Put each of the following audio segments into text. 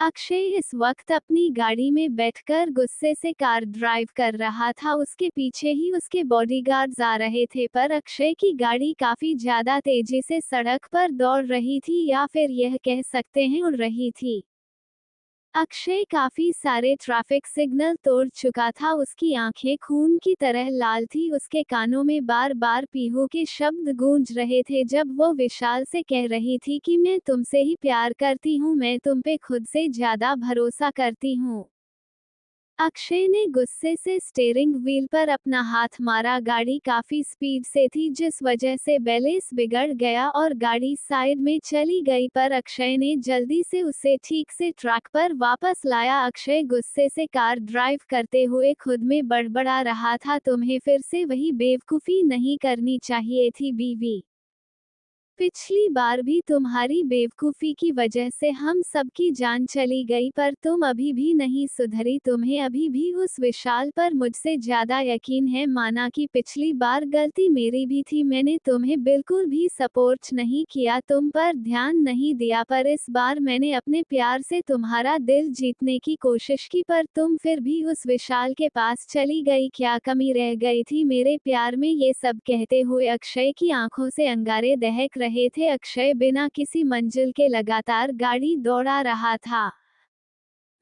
अक्षय इस वक्त अपनी गाड़ी में बैठकर गुस्से से कार ड्राइव कर रहा था। उसके पीछे ही उसके बॉडीगार्ड्स आ रहे थे, पर अक्षय की गाड़ी काफी ज्यादा तेजी से सड़क पर दौड़ रही थी, या फिर यह कह सकते हैं उड़ रही थी। अक्षय काफी सारे ट्रैफिक सिग्नल तोड़ चुका था। उसकी आंखें खून की तरह लाल थी। उसके कानों में बार बार पीहू के शब्द गूंज रहे थे, जब वो विशाल से कह रही थी कि मैं तुमसे ही प्यार करती हूँ, मैं तुम पे खुद से ज्यादा भरोसा करती हूँ। अक्षय ने गुस्से से स्टीयरिंग व्हील पर अपना हाथ मारा। गाड़ी काफी स्पीड से थी, जिस वजह से बैलेंस बिगड़ गया और गाड़ी साइड में चली गई, पर अक्षय ने जल्दी से उसे ठीक से ट्रैक पर वापस लाया। अक्षय गुस्से से कार ड्राइव करते हुए खुद में बड़बड़ा रहा था, तुम्हें फिर से वही बेवकूफी नहीं करनी चाहिए थी बीवी। पिछली बार भी तुम्हारी बेवकूफी की वजह से हम सबकी जान चली गई, पर तुम अभी भी नहीं सुधरी। तुम्हें अभी भी उस विशाल पर मुझसे ज्यादा यकीन है। माना कि पिछली बार गलती मेरी भी थी, मैंने तुम्हें बिल्कुल भी सपोर्ट नहीं किया, तुम पर ध्यान नहीं दिया, पर इस बार मैंने अपने प्यार से तुम्हारा दिल जीतने की कोशिश की, पर तुम फिर भी उस विशाल के पास चली गई। क्या कमी रह गई थी मेरे प्यार में? ये सब कहते हुए अक्षय की आंखों से अंगारे दहक रहे थे। अक्षय बिना किसी मंजिल के लगातार गाड़ी दौड़ा रहा था।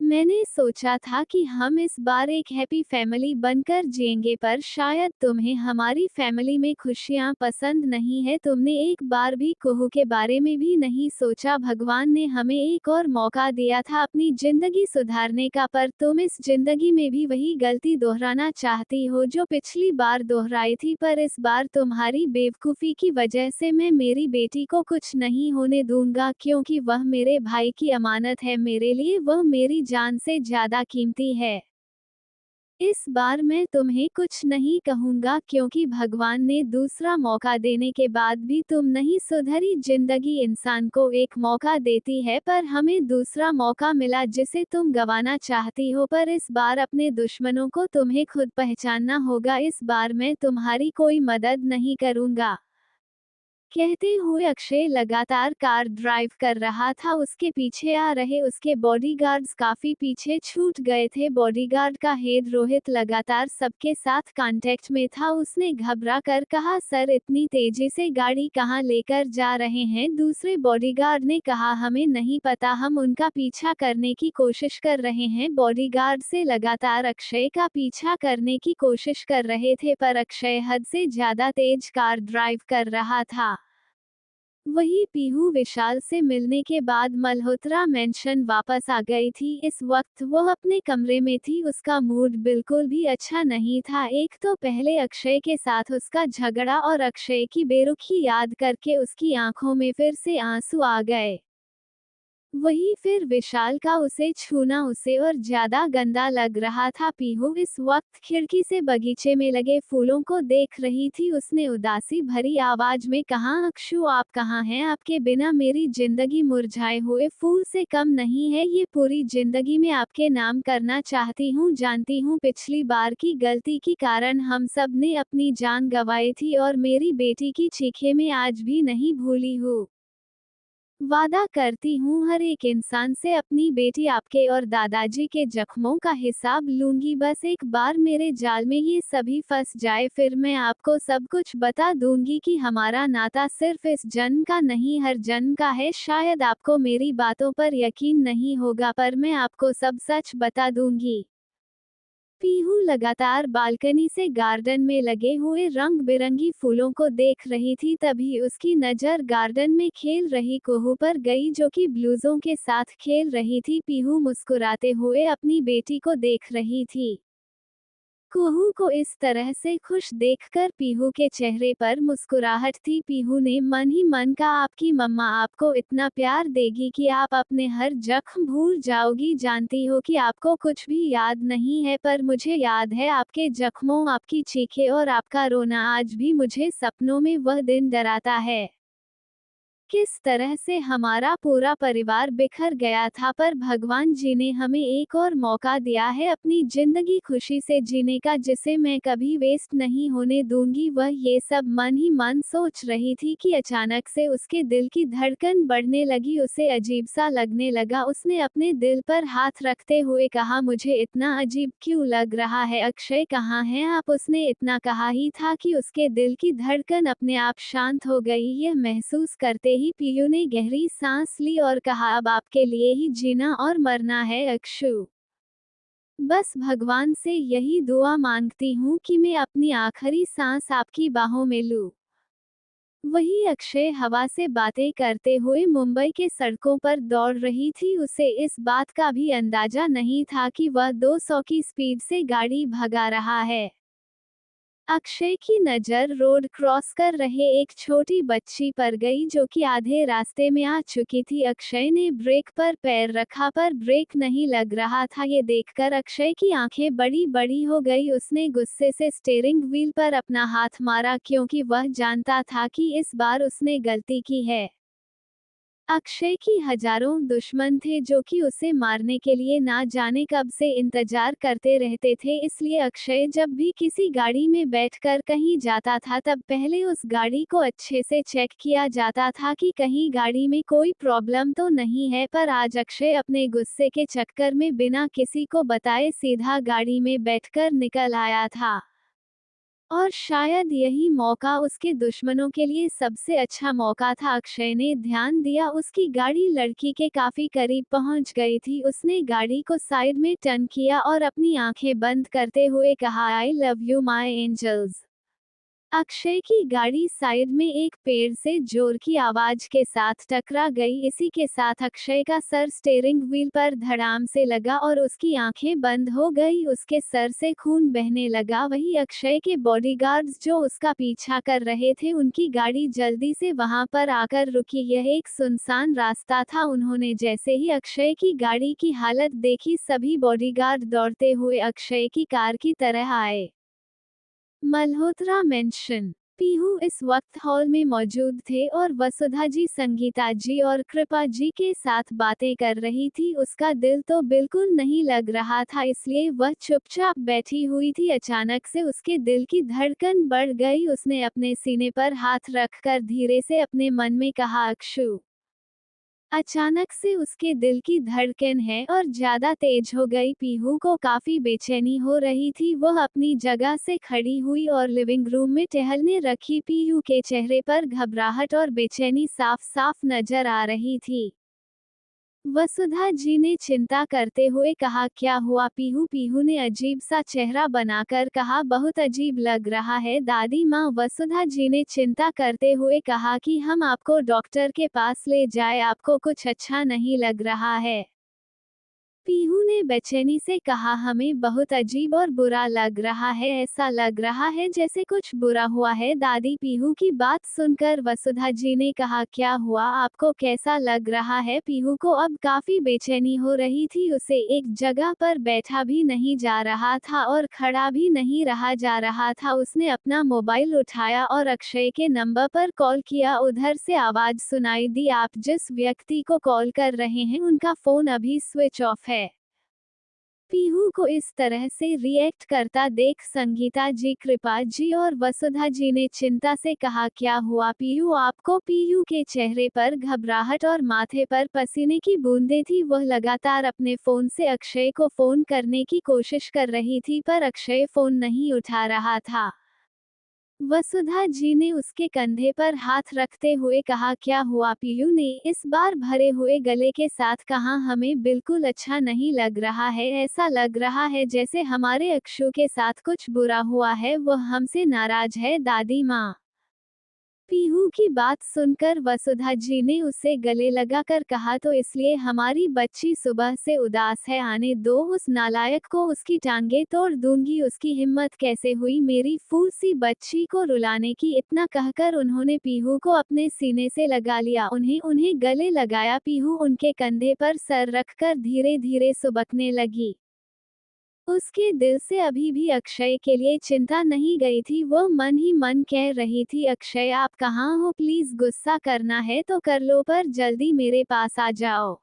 मैंने सोचा था कि हम इस बार एक हैप्पी फैमिली बनकर जिएंगे, पर शायद तुम्हें हमारी फैमिली में खुशियां पसंद नहीं है। तुमने एक बार भी कुहू के बारे में भी नहीं सोचा। भगवान ने हमें एक और मौका दिया था अपनी जिंदगी सुधारने का, पर तुम इस जिंदगी में भी वही गलती दोहराना चाहती हो जो पिछली बार दोहराई थी। पर इस बार तुम्हारी बेवकूफी की वजह से मैं मेरी बेटी को कुछ नहीं होने दूंगा, क्योंकि वह मेरे भाई की अमानत है। मेरे लिए वह मेरी जान से ज्यादा कीमती है। इस बार मैं तुम्हें कुछ नहीं कहूंगा, क्योंकि भगवान ने दूसरा मौका देने के बाद भी तुम नहीं सुधरी। जिंदगी इंसान को एक मौका देती है, पर हमें दूसरा मौका मिला जिसे तुम गंवाना चाहती हो। पर इस बार अपने दुश्मनों को तुम्हें खुद पहचानना होगा। इस बार मैं तुम्हारी कोई मदद नहीं करूंगा। कहते हुए अक्षय लगातार कार ड्राइव कर रहा था। उसके पीछे आ रहे उसके बॉडीगार्ड्स काफी पीछे छूट गए थे। बॉडीगार्ड का हेड रोहित लगातार सबके साथ कांटेक्ट में था। उसने घबरा कर कहा, सर इतनी तेजी से गाड़ी कहां लेकर जा रहे हैं? दूसरे बॉडीगार्ड ने कहा, हमें नहीं पता, हम उनका पीछा करने की कोशिश कर रहे हैं। बॉडीगार्ड से लगातार अक्षय का पीछा करने की कोशिश कर रहे थे, पर अक्षय हद से ज्यादा तेज कार ड्राइव कर रहा था। वही पीहू विशाल से मिलने के बाद मल्होत्रा मेंशन वापस आ गई थी। इस वक्त वह अपने कमरे में थी। उसका मूड बिल्कुल भी अच्छा नहीं था। एक तो पहले अक्षय के साथ उसका झगड़ा, और अक्षय की बेरुखी याद करके उसकी आंखों में फिर से आंसू आ गए। वही फिर विशाल का उसे छूना उसे और ज्यादा गंदा लग रहा था। पीहू इस वक्त खिड़की से बगीचे में लगे फूलों को देख रही थी। उसने उदासी भरी आवाज में कहा, अक्षु आप कहाँ हैं? आपके बिना मेरी जिंदगी मुरझाए हुए फूल से कम नहीं है। ये पूरी जिंदगी में आपके नाम करना चाहती हूँ। जानती हूँ पिछली बार की गलती के कारण हम सब ने अपनी जान गंवाई थी, और मेरी बेटी की चीखें मैं आज भी नहीं भूली हूँ। वादा करती हूँ हर एक इंसान से अपनी बेटी आपके और दादाजी के जख्मों का हिसाब लूंगी। बस एक बार मेरे जाल में ये सभी फंस जाए, फिर मैं आपको सब कुछ बता दूंगी कि हमारा नाता सिर्फ इस जन्म का नहीं हर जन्म का है। शायद आपको मेरी बातों पर यकीन नहीं होगा, पर मैं आपको सब सच बता दूंगी। पीहू लगातार बालकनी से गार्डन में लगे हुए रंग बिरंगी फूलों को देख रही थी। तभी उसकी नज़र गार्डन में खेल रही कुहू पर गई, जो कि ब्लूजों के साथ खेल रही थी। पीहू मुस्कुराते हुए अपनी बेटी को देख रही थी। कुहू को इस तरह से खुश देखकर पीहू के चेहरे पर मुस्कुराहट थी। पीहू ने मन ही मन कहा, आपकी मम्मा आपको इतना प्यार देगी कि आप अपने हर जख्म भूल जाओगी। जानती हो कि आपको कुछ भी याद नहीं है, पर मुझे याद है आपके जख्मों, आपकी चीखें और आपका रोना। आज भी मुझे सपनों में वह दिन डराता है। किस तरह से हमारा पूरा परिवार बिखर गया था, पर भगवान जी ने हमें एक और मौका दिया है अपनी जिंदगी खुशी से जीने का, जिसे मैं कभी वेस्ट नहीं होने दूंगी। वह ये सब मन ही मन सोच रही थी कि अचानक से उसके दिल की धड़कन बढ़ने लगी। उसे अजीब सा लगने लगा। उसने अपने दिल पर हाथ रखते हुए कहा, मुझे इतना अजीब क्यों लग रहा है? अक्षय कहाँ हैं आप? उसने इतना कहा ही था कि उसके दिल की धड़कन अपने आप शांत हो गई। यह महसूस करते ही पीयू ने गहरी सांस ली और कहा, अब आपके लिए ही जीना और मरना है अक्षु। बस भगवान से यही दुआ मांगती हूँ कि मैं अपनी आखिरी सांस आपकी बाहों में लूँ। वही अक्षय हवा से बातें करते हुए मुंबई के सड़कों पर दौड़ रही थी। उसे इस बात का भी अंदाजा नहीं था कि वह 200 की स्पीड से गाड़ी भगा रहा है। अक्षय की नज़र रोड क्रॉस कर रहे एक छोटी बच्ची पर गई जो कि आधे रास्ते में आ चुकी थी। अक्षय ने ब्रेक पर पैर रखा पर ब्रेक नहीं लग रहा था। ये देखकर अक्षय की आंखें बड़ी बड़ी हो गई। उसने गुस्से से स्टीयरिंग व्हील पर अपना हाथ मारा क्योंकि वह जानता था कि इस बार उसने गलती की है। अक्षय की हजारों दुश्मन थे जो कि उसे मारने के लिए ना जाने कब से इंतजार करते रहते थे। इसलिए अक्षय जब भी किसी गाड़ी में बैठकर कहीं जाता था तब पहले उस गाड़ी को अच्छे से चेक किया जाता था कि कहीं गाड़ी में कोई प्रॉब्लम तो नहीं है। पर आज अक्षय अपने गुस्से के चक्कर में बिना किसी को बताए सीधा गाड़ी में बैठकर निकल आया था। और शायद यही मौका उसके दुश्मनों के लिए सबसे अच्छा मौका था। अक्षय ने ध्यान दिया, उसकी गाड़ी लड़की के काफी करीब पहुंच गई थी। उसने गाड़ी को साइड में टर्न किया और अपनी आंखें बंद करते हुए कहा, I love you my angels. Akshay की गाड़ी साइड में एक पेड़ से जोर की आवाज के साथ टकरा गई। इसी के साथ अक्षय का सर स्टीयरिंग व्हील पर धड़ाम से लगा और उसकी आंखें बंद हो गई। उसके सर से खून बहने लगा। वही अक्षय के बॉडीगार्ड्स जो उसका पीछा कर रहे थे, उनकी गाड़ी जल्दी से वहां पर आकर रुकी। यह एक सुनसान रास्ता था। उन्होंने जैसे ही अक्षय की गाड़ी की हालत देखी, सभी बॉडीगार्ड दौड़ते हुए अक्षय की कार की तरह आए। मल्होत्रा मेंशन। पीहू इस वक्त हॉल में मौजूद थे और वसुधा जी, संगीता जी और कृपा जी के साथ बातें कर रही थी। उसका दिल तो बिल्कुल नहीं लग रहा था, इसलिए वह चुपचाप बैठी हुई थी। अचानक से उसके दिल की धड़कन बढ़ गई। उसने अपने सीने पर हाथ रखकर धीरे से अपने मन में कहा, अक्षु। अचानक से उसके दिल की धड़कन है और ज्यादा तेज हो गई। पीहू को काफी बेचैनी हो रही थी। वह अपनी जगह से खड़ी हुई और लिविंग रूम में टहलने रखी। पीहू के चेहरे पर घबराहट और बेचैनी साफ साफ नजर आ रही थी। वसुधा जी ने चिंता करते हुए कहा, क्या हुआ पीहू? पीहू ने अजीब सा चेहरा बनाकर कहा, बहुत अजीब लग रहा है दादी माँ। वसुधा जी ने चिंता करते हुए कहा कि हम आपको डॉक्टर के पास ले जाए, आपको कुछ अच्छा नहीं लग रहा है। पीहू ने बेचैनी से कहा, हमें बहुत अजीब और बुरा लग रहा है, ऐसा लग रहा है जैसे कुछ बुरा हुआ है दादी। पीहू की बात सुनकर वसुधा जी ने कहा, क्या हुआ, आपको कैसा लग रहा है? पीहू को अब काफी बेचैनी हो रही थी। उसे एक जगह पर बैठा भी नहीं जा रहा था और खड़ा भी नहीं रहा जा रहा था। उसने अपना मोबाइल उठाया और अक्षय के नंबर पर कॉल किया। उधर से आवाज सुनाई दी, आप जिस व्यक्ति को कॉल कर रहे हैं उनका फोन अभी स्विच ऑफ है। पीहू को इस तरह से रिएक्ट करता देख संगीता जी, कृपा जी और वसुधा जी ने चिंता से कहा, क्या हुआ पीहू आपको? पीहू के चेहरे पर घबराहट और माथे पर पसीने की बूंदें थी। वह लगातार अपने फोन से अक्षय को फोन करने की कोशिश कर रही थी पर अक्षय फोन नहीं उठा रहा था। वसुधा जी ने उसके कंधे पर हाथ रखते हुए कहा, क्या हुआ? पीयू ने इस बार भरे हुए गले के साथ कहा, हमें बिल्कुल अच्छा नहीं लग रहा है। ऐसा लग रहा है जैसे हमारे अक्षु के साथ कुछ बुरा हुआ है, वह हमसे नाराज है दादी माँ। पीहू की बात सुनकर वसुधा जी ने उसे गले लगाकर कहा, तो इसलिए हमारी बच्ची सुबह से उदास है? आने दो उस नालायक को, उसकी टांगे तोड़ दूंगी। उसकी हिम्मत कैसे हुई मेरी फूल सी बच्ची को रुलाने की? इतना कहकर उन्होंने पीहू को अपने सीने से लगा लिया, उन्हें उन्हें गले लगाया। पीहू उनके कंधे पर सर रखकर धीरे धीरे सुबकने लगी। उसके दिल से अभी भी अक्षय के लिए चिंता नहीं गई थी। वो मन ही मन कह रही थी, अक्षय आप कहाँ हो, प्लीज गुस्सा करना है तो कर लो पर जल्दी मेरे पास आ जाओ।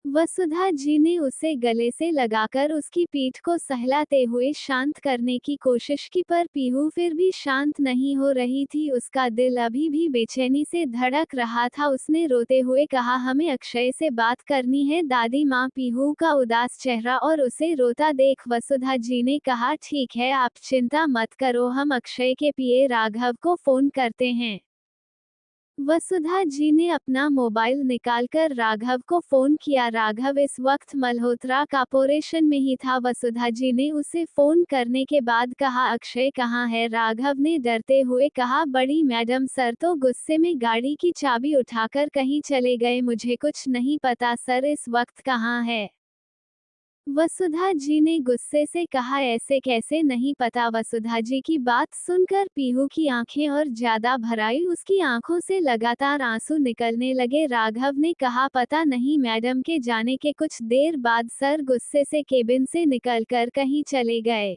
वसुधा जी ने उसे गले से लगाकर उसकी पीठ को सहलाते हुए शांत करने की कोशिश की, पर पीहू फिर भी शांत नहीं हो रही थी। उसका दिल अभी भी बेचैनी से धड़क रहा था। उसने रोते हुए कहा, हमें अक्षय से बात करनी है दादी माँ। पीहू का उदास चेहरा और उसे रोता देख वसुधा जी ने कहा, ठीक है आप चिंता मत करो, हम अक्षय के पिए राघव को फोन करते हैं। वसुधा जी ने अपना मोबाइल निकालकर राघव को फोन किया। राघव इस वक्त मल्होत्रा कॉर्पोरेशन में ही था। वसुधा जी ने उसे फोन करने के बाद कहा, अक्षय कहाँ है। राघव ने डरते हुए कहा, बड़ी मैडम सर तो गुस्से में गाड़ी की चाबी उठाकर कहीं चले गए, मुझे कुछ नहीं पता सर इस वक्त कहाँ है। वसुधा जी ने गुस्से से कहा, ऐसे कैसे नहीं पता। वसुधा जी की बात सुनकर पीहू की आंखें और ज्यादा भर आई। उसकी आंखों से लगातार आंसू निकलने लगे। राघव ने कहा, पता नहीं मैडम के जाने के कुछ देर बाद सर गुस्से से केबिन से निकलकर कहीं चले गए।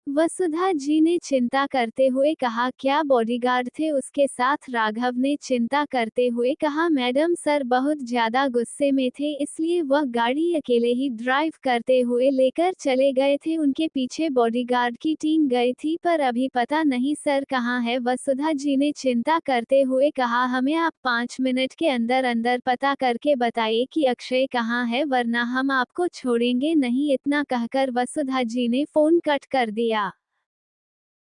वसुधा जी ने चिंता करते हुए कहा, क्या बॉडीगार्ड थे उसके साथ। राघव ने चिंता करते हुए कहा, मैडम सर बहुत ज्यादा गुस्से में थे इसलिए वह गाड़ी अकेले ही ड्राइव करते हुए लेकर चले गए थे। उनके पीछे बॉडीगार्ड की टीम गई थी पर अभी पता नहीं सर कहाँ है। वसुधा जी ने चिंता करते हुए कहा, हमें आप 5 मिनट के अंदर अंदर पता करके बताइए कि अक्षय कहाँ है, वरना हम आपको छोड़ेंगे नहीं। इतना कहकर वसुधा जी ने फोन कट कर दिया।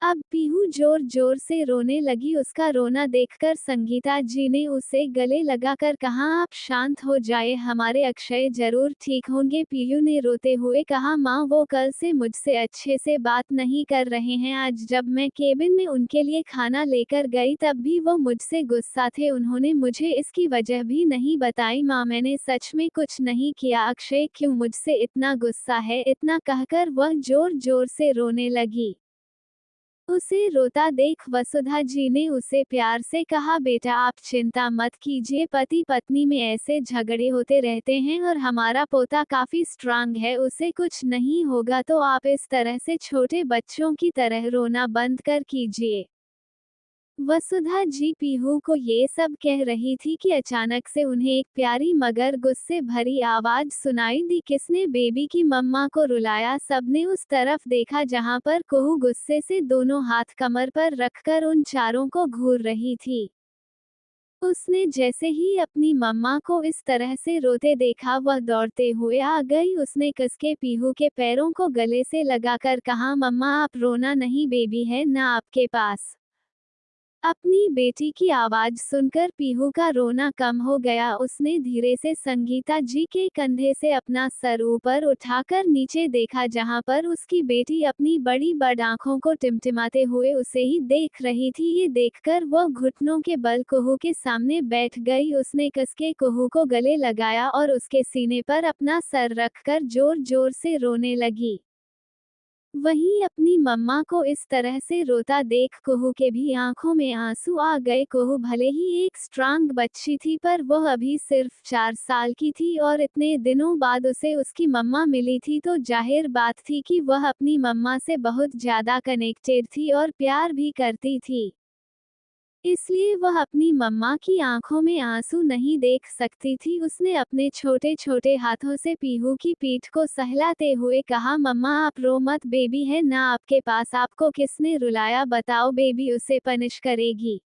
अब पीहू जोर जोर से रोने लगी। उसका रोना देखकर संगीता जी ने उसे गले लगाकर कहा, आप शांत हो जाए, हमारे अक्षय जरूर ठीक होंगे। पीहू ने रोते हुए कहा, माँ वो कल से मुझसे अच्छे से बात नहीं कर रहे हैं। आज जब मैं केबिन में उनके लिए खाना लेकर गई तब भी वो मुझसे गुस्सा थे, उन्होंने मुझे इसकी वजह भी नहीं बताई। माँ मैंने सच में कुछ नहीं किया, अक्षय क्यों मुझसे इतना गुस्सा है। इतना कहकर वह जोर जोर से रोने लगी। उसे रोता देख वसुधा जी ने उसे प्यार से कहा, बेटा आप चिंता मत कीजिए, पति पत्नी में ऐसे झगड़े होते रहते हैं और हमारा पोता काफी स्ट्रांग है, उसे कुछ नहीं होगा। तो आप इस तरह से छोटे बच्चों की तरह रोना बंद कर कीजिए। वसुधा जी पीहू को ये सब कह रही थी कि अचानक से उन्हें एक प्यारी मगर गुस्से भरी आवाज सुनाई दी, किसने बेबी की मम्मा को रुलाया। सबने उस तरफ देखा जहां पर कुहू गुस्से से दोनों हाथ कमर पर रखकर उन चारों को घूर रही थी। उसने जैसे ही अपनी मम्मा को इस तरह से रोते देखा वह दौड़ते हुए आ गई। उसने कसके पीहू के पैरों को गले से लगाकर कहा, मम्मा आप रोना नहीं, बेबी है ना आपके पास। अपनी बेटी की आवाज सुनकर पीहू का रोना कम हो गया। उसने धीरे से संगीता जी के कंधे से अपना सर ऊपर उठाकर नीचे देखा जहां पर उसकी बेटी अपनी बड़ी बड़ आंखों को टिमटिमाते हुए उसे ही देख रही थी। ये देखकर वह घुटनों के बल कुहू के सामने बैठ गई। उसने कसके कुहू को गले लगाया और उसके सीने पर अपना सर रखकर जोर जोर से रोने लगी। वहीं अपनी मम्मा को इस तरह से रोता देख कुहू के भी आंखों में आंसू आ गए। कुहू भले ही एक स्ट्रांग बच्ची थी पर वह अभी सिर्फ 4 साल की थी और इतने दिनों बाद उसे उसकी मम्मा मिली थी तो जाहिर बात थी कि वह अपनी मम्मा से बहुत ज्यादा कनेक्टेड थी और प्यार भी करती थी। इसलिए वह अपनी मम्मा की आंखों में आंसू नहीं देख सकती थी। उसने अपने छोटे छोटे हाथों से पीहू की पीठ को सहलाते हुए कहा, मम्मा आप रो मत, बेबी है ना आपके पास, आपको किसने रुलाया बताओ, बेबी उसे पनिश करेगी।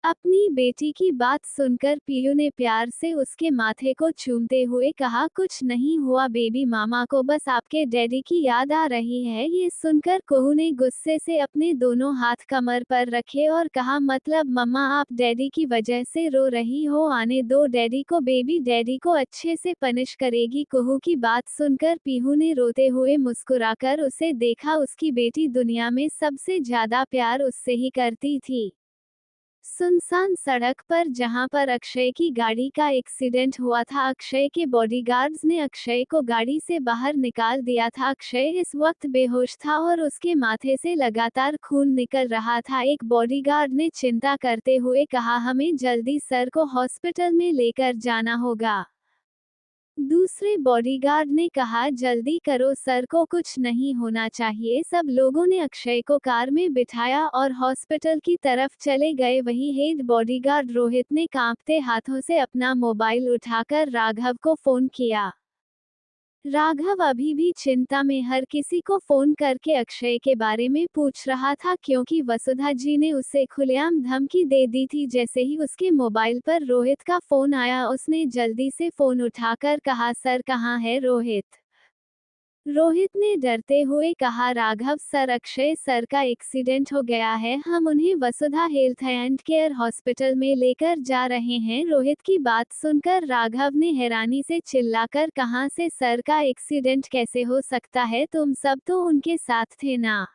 अपनी बेटी की बात सुनकर पीयू ने प्यार से उसके माथे को चूमते हुए कहा, कुछ नहीं हुआ बेबी, मामा को बस आपके डैडी की याद आ रही है। ये सुनकर कुहू ने गुस्से से अपने दोनों हाथ कमर पर रखे और कहा, मतलब मम्मा आप डैडी की वजह से रो रही हो, आने दो डैडी को, बेबी डैडी को अच्छे से पनिश करेगी। कुहू की बात सुनकर पीहू ने रोते हुए मुस्कुराकर उसे देखा। उसकी बेटी दुनिया में सबसे ज्यादा प्यार उससे ही करती थी। सुनसान सड़क पर जहां पर अक्षय की गाड़ी का एक्सीडेंट हुआ था, अक्षय के बॉडीगार्ड्स ने अक्षय को गाड़ी से बाहर निकाल दिया था। अक्षय इस वक्त बेहोश था और उसके माथे से लगातार खून निकल रहा था। एक बॉडीगार्ड ने चिंता करते हुए कहा, हमें जल्दी सर को हॉस्पिटल में लेकर जाना होगा। दूसरे बॉडीगार्ड ने कहा, जल्दी करो सर, को कुछ नहीं होना चाहिए। सब लोगों ने अक्षय को कार में बिठाया और हॉस्पिटल की तरफ चले गए। वही हेड बॉडीगार्ड रोहित ने कांपते हाथों से अपना मोबाइल उठाकर राघव को फोन किया। राघव अभी भी चिंता में हर किसी को फोन करके अक्षय के बारे में पूछ रहा था, क्योंकि वसुधा जी ने उसे खुलेआम धमकी दे दी थी। जैसे ही उसके मोबाइल पर रोहित का फोन आया, उसने जल्दी से फोन उठाकर कहा, सर कहाँ है रोहित? रोहित ने डरते हुए कहा, राघव सर, अक्षय सर का एक्सीडेंट हो गया है, हम उन्हें वसुधा हेल्थ एंड केयर हॉस्पिटल में लेकर जा रहे हैं। रोहित की बात सुनकर राघव ने हैरानी से चिल्लाकर, कहाँ से सर का एक्सीडेंट कैसे हो सकता है? तुम सब तो उनके साथ थे ना?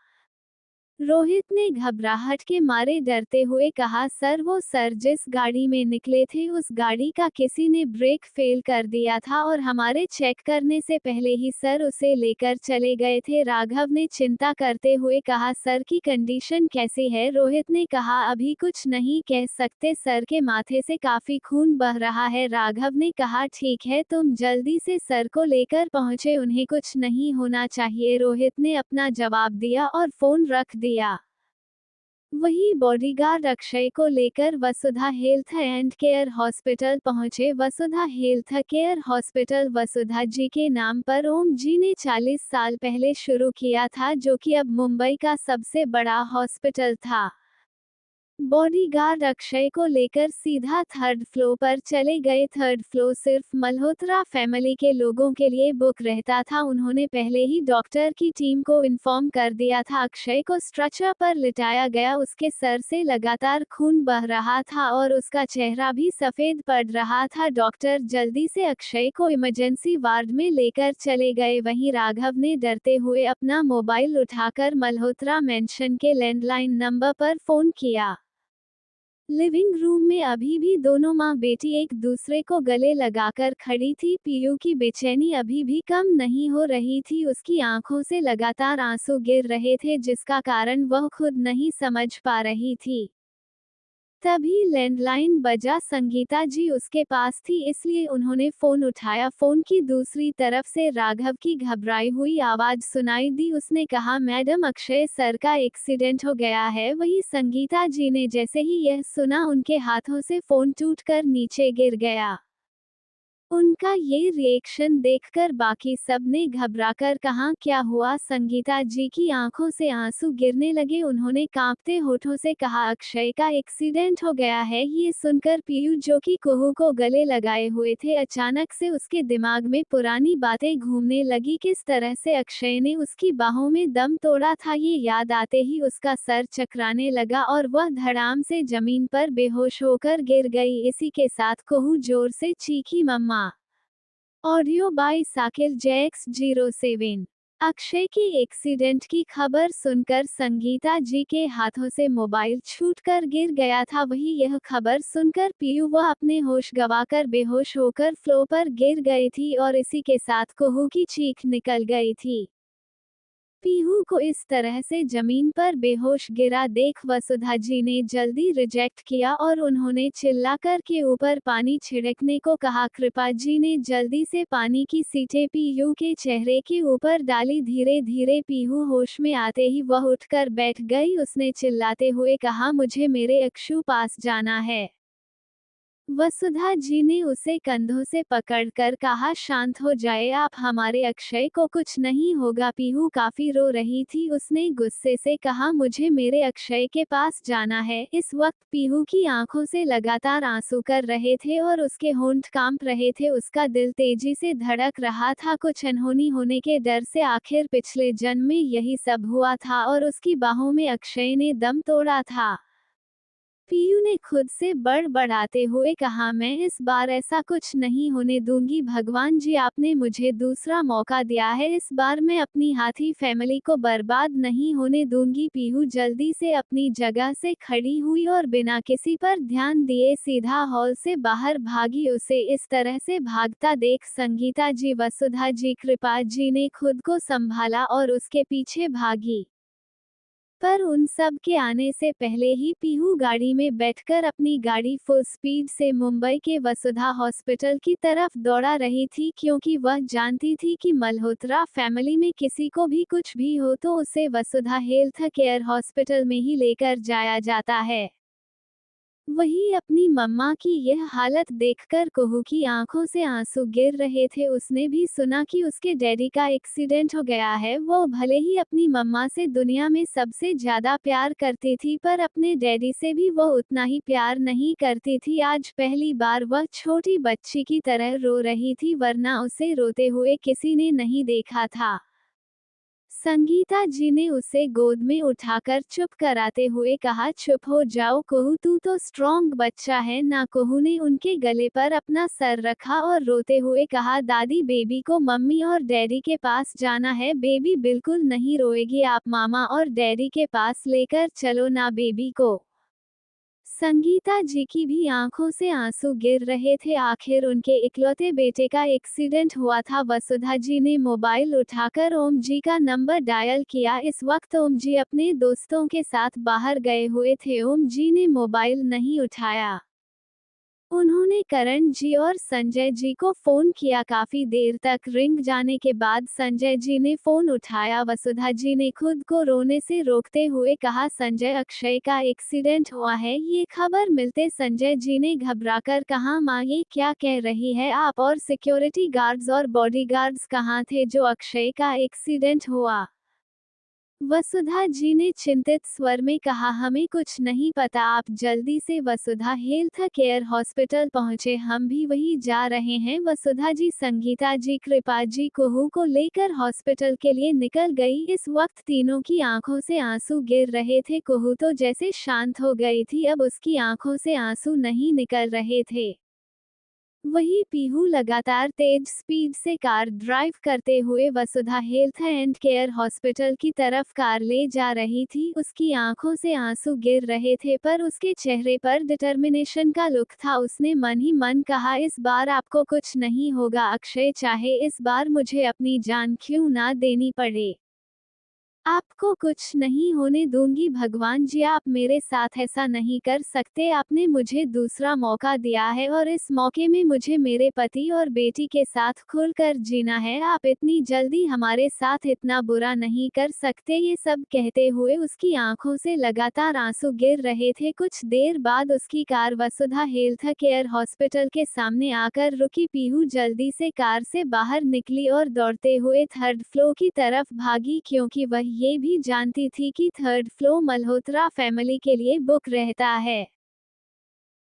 रोहित ने घबराहट के मारे डरते हुए कहा, सर वो सर जिस गाड़ी में निकले थे उस गाड़ी का किसी ने ब्रेक फेल कर दिया था और हमारे चेक करने से पहले ही सर उसे लेकर चले गए थे। राघव ने चिंता करते हुए कहा, सर की कंडीशन कैसी है? रोहित ने कहा, अभी कुछ नहीं कह सकते सर, के माथे से काफी खून बह रहा है। राघव ने कहा, ठीक है, तुम जल्दी से सर को लेकर पहुंचे, उन्हें कुछ नहीं होना चाहिए। रोहित ने अपना जवाब दिया और फोन रख दिया। वही बॉडीगार्ड अक्षय को लेकर वसुधा हेल्थ एंड केयर हॉस्पिटल पहुंचे। वसुधा हेल्थ केयर हॉस्पिटल वसुधा जी के नाम पर ओम जी ने 40 साल पहले शुरू किया था, जो कि अब मुंबई का सबसे बड़ा हॉस्पिटल था। बॉडीगार्ड अक्षय को लेकर सीधा थर्ड फ्लोर पर चले गए। थर्ड फ्लोर सिर्फ मल्होत्रा फैमिली के लोगों के लिए बुक रहता था। उन्होंने पहले ही डॉक्टर की टीम को इन्फॉर्म कर दिया था। अक्षय को स्ट्रेचर पर लिटाया गया, उसके सर से लगातार खून बह रहा था और उसका चेहरा भी सफेद पड़ रहा था। डॉक्टर जल्दी से अक्षय को इमरजेंसी वार्ड में लेकर चले गए। वहीं राघव ने डरते हुए अपना मोबाइल उठाकर मल्होत्रा मेंशन के लैंडलाइन नंबर पर फोन किया। लिविंग रूम में अभी भी दोनों माँ बेटी एक दूसरे को गले लगाकर खड़ी थी। पीयू की बेचैनी अभी भी कम नहीं हो रही थी, उसकी आंखों से लगातार आंसू गिर रहे थे, जिसका कारण वह खुद नहीं समझ पा रही थी। तभी लैंडलाइन बजा। संगीता जी उसके पास थी, इसलिए उन्होंने फोन उठाया। फोन की दूसरी तरफ से राघव की घबराई हुई आवाज सुनाई दी। उसने कहा, मैडम, अक्षय सर का एक्सीडेंट हो गया है। वही संगीता जी ने जैसे ही यह सुना, उनके हाथों से फोन टूटकर नीचे गिर गया। उनका ये रिएक्शन देखकर बाकी सब ने घबराकर कहा, क्या हुआ? संगीता जी की आंखों से आंसू गिरने लगे। उन्होंने कांपते होठों से कहा, अक्षय का एक्सीडेंट हो गया है। ये सुनकर पीयू, जो कि कुहू को गले लगाए हुए थे, अचानक से उसके दिमाग में पुरानी बातें घूमने लगी। किस तरह से अक्षय ने उसकी बाहों में दम तोड़ा था, ये याद आते ही उसका सर चकराने लगा और वह धड़ाम से जमीन पर बेहोश होकर गिर गई। इसी के साथ कुहू जोर से चीखी, मम्मा। ऑडियो बाय साकिल जैक्स 07। अक्षय की एक्सीडेंट की खबर सुनकर संगीता जी के हाथों से मोबाइल छूटकर गिर गया था। वही यह खबर सुनकर पीयू वह अपने होश गंवाकर बेहोश होकर फ्लोर पर गिर गई थी और इसी के साथ कुहू की चीख निकल गई थी। पीहू को इस तरह से जमीन पर बेहोश गिरा देख वसुधा जी ने जल्दी रिजेक्ट किया और उन्होंने चिल्लाकर के ऊपर पानी छिड़कने को कहा। कृपा जी ने जल्दी से पानी की सीटें पीहू के चेहरे के ऊपर डाली। धीरे धीरे पीहू होश में आते ही वह उठकर बैठ गई। उसने चिल्लाते हुए कहा, मुझे मेरे अक्षु पास जाना है। वसुधा जी ने उसे कंधों से पकड़कर कहा, शांत हो जाए आप, हमारे अक्षय को कुछ नहीं होगा। पीहू काफी रो रही थी। उसने गुस्से से कहा, मुझे मेरे अक्षय के पास जाना है। इस वक्त पीहू की आंखों से लगातार आंसू कर रहे थे और उसके होंठ कांप रहे थे। उसका दिल तेजी से धड़क रहा था, कुछ अनहोनी होने के डर से। आखिर पिछले जन्म में यही सब हुआ था और उसकी बाहों में अक्षय ने दम तोड़ा था। पीयू ने खुद से बड़बड़ाते हुए कहा, मैं इस बार ऐसा कुछ नहीं होने दूंगी। भगवान जी, आपने मुझे दूसरा मौका दिया है, इस बार मैं अपनी हाथी फैमिली को बर्बाद नहीं होने दूंगी। पीहू जल्दी से अपनी जगह से खड़ी हुई और बिना किसी पर ध्यान दिए सीधा हॉल से बाहर भागी। उसे इस तरह से भागता देख संगीता जी, वसुधा जी, कृपा जी ने खुद को संभाला और उसके पीछे भागी। पर उन सब के आने से पहले ही पीहू गाड़ी में बैठकर अपनी गाड़ी फुल स्पीड से मुंबई के वसुधा हॉस्पिटल की तरफ दौड़ा रही थी, क्योंकि वह जानती थी कि मल्होत्रा फैमिली में किसी को भी कुछ भी हो तो उसे वसुधा हेल्थ केयर हॉस्पिटल में ही लेकर जाया जाता है। वही अपनी मम्मा की यह हालत देखकर कुहू की आंखों से आंसू गिर रहे थे। उसने भी सुना कि उसके डैडी का एक्सीडेंट हो गया है। वो भले ही अपनी मम्मा से दुनिया में सबसे ज्यादा प्यार करती थी, पर अपने डैडी से भी वो उतना ही प्यार नहीं करती थी। आज पहली बार वह छोटी बच्ची की तरह रो रही थी, वरना उसे रोते हुए किसी ने नहीं देखा था। संगीता जी ने उसे गोद में उठाकर चुप कराते हुए कहा, चुप हो जाओ कुहू, तू तो स्ट्रॉन्ग बच्चा है ना। कुहू ने उनके गले पर अपना सर रखा और रोते हुए कहा, दादी, बेबी को मम्मी और डैडी के पास जाना है। बेबी बिल्कुल नहीं रोएगी, आप मामा और डैडी के पास लेकर चलो ना बेबी को। संगीता जी की भी आंखों से आंसू गिर रहे थे। आखिर उनके इकलौते बेटे का एक्सीडेंट हुआ था। वसुधा जी ने मोबाइल उठाकर ओम जी का नंबर डायल किया। इस वक्त ओम जी अपने दोस्तों के साथ बाहर गए हुए थे। ओम जी ने मोबाइल नहीं उठाया। उन्होंने करण जी और संजय जी को फोन किया। काफी देर तक रिंग जाने के बाद संजय जी ने फोन उठाया। वसुधा जी ने खुद को रोने से रोकते हुए कहा, संजय, अक्षय का एक्सीडेंट हुआ है। ये खबर मिलते संजय जी ने घबराकर कहा, माँ, ये क्या कह रही है आप? और सिक्योरिटी गार्ड्स और बॉडीगार्ड्स कहाँ थे जो अक्षय का एक्सीडेंट हुआ? वसुधा जी ने चिंतित स्वर में कहा, हमें कुछ नहीं पता। आप जल्दी से वसुधा हेल्थ केयर हॉस्पिटल पहुंचे, हम भी वही जा रहे हैं। वसुधा जी, संगीता जी, कृपा जी कुहू को लेकर हॉस्पिटल के लिए निकल गई। इस वक्त तीनों की आंखों से आंसू गिर रहे थे। कुहू तो जैसे शांत हो गई थी, अब उसकी आंखों से आंसू नहीं निकल रहे थे। वही पीहू लगातार तेज स्पीड से कार ड्राइव करते हुए वसुधा हेल्थ एंड केयर हॉस्पिटल की तरफ कार ले जा रही थी। उसकी आंखों से आंसू गिर रहे थे, पर उसके चेहरे पर डिटर्मिनेशन का लुक था। उसने मन ही मन कहा, इस बार आपको कुछ नहीं होगा अक्षय, चाहे इस बार मुझे अपनी जान क्यों ना देनी पड़े। आपको कुछ नहीं होने दूंगी। भगवान जी, आप मेरे साथ ऐसा नहीं कर सकते। आपने मुझे दूसरा मौका दिया है और इस मौके में मुझे मेरे पति और बेटी के साथ खुलकर जीना है। आप इतनी जल्दी हमारे साथ इतना बुरा नहीं कर सकते। ये सब कहते हुए उसकी आंखों से लगातार आंसू गिर रहे थे। कुछ देर बाद उसकी कार वसुधा हेल्थ केयर हॉस्पिटल के सामने आकर रुकी। पीहू जल्दी से कार से बाहर निकली और दौड़ते हुए थर्ड फ्लोर की तरफ भागी, क्योंकि वह ये भी जानती थी कि थर्ड फ्लोर मल्होत्रा फैमिली के लिए बुक रहता है।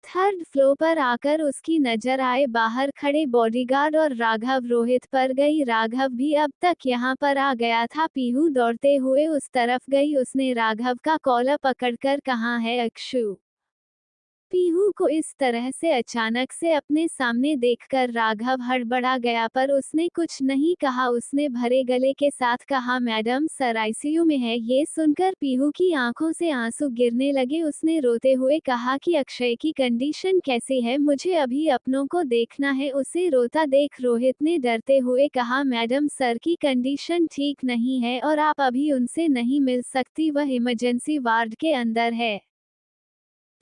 थर्ड फ्लोर पर आकर उसकी नजर आए बाहर खड़े बॉडीगार्ड और राघव रोहित पर गई। राघव भी अब तक यहाँ पर आ गया था। पीहू दौड़ते हुए उस तरफ गई। उसने राघव का कॉलर पकड़कर, कहाँ है अक्षु? पीहू को इस तरह से अचानक से अपने सामने देखकर राघव हड़बड़ा गया, पर उसने कुछ नहीं कहा। उसने भरे गले के साथ कहा, मैडम, सर आईसीयू में है। ये सुनकर पीहू की आंखों से आंसू गिरने लगे। उसने रोते हुए कहा कि अक्षय की कंडीशन कैसी है? मुझे अभी अपनों को देखना है। उसे रोता देख रोहित ने डरते हुए कहा, मैडम, सर की कंडीशन ठीक नहीं है और आप अभी उनसे नहीं मिल सकती। वह इमरजेंसी वार्ड के अंदर है।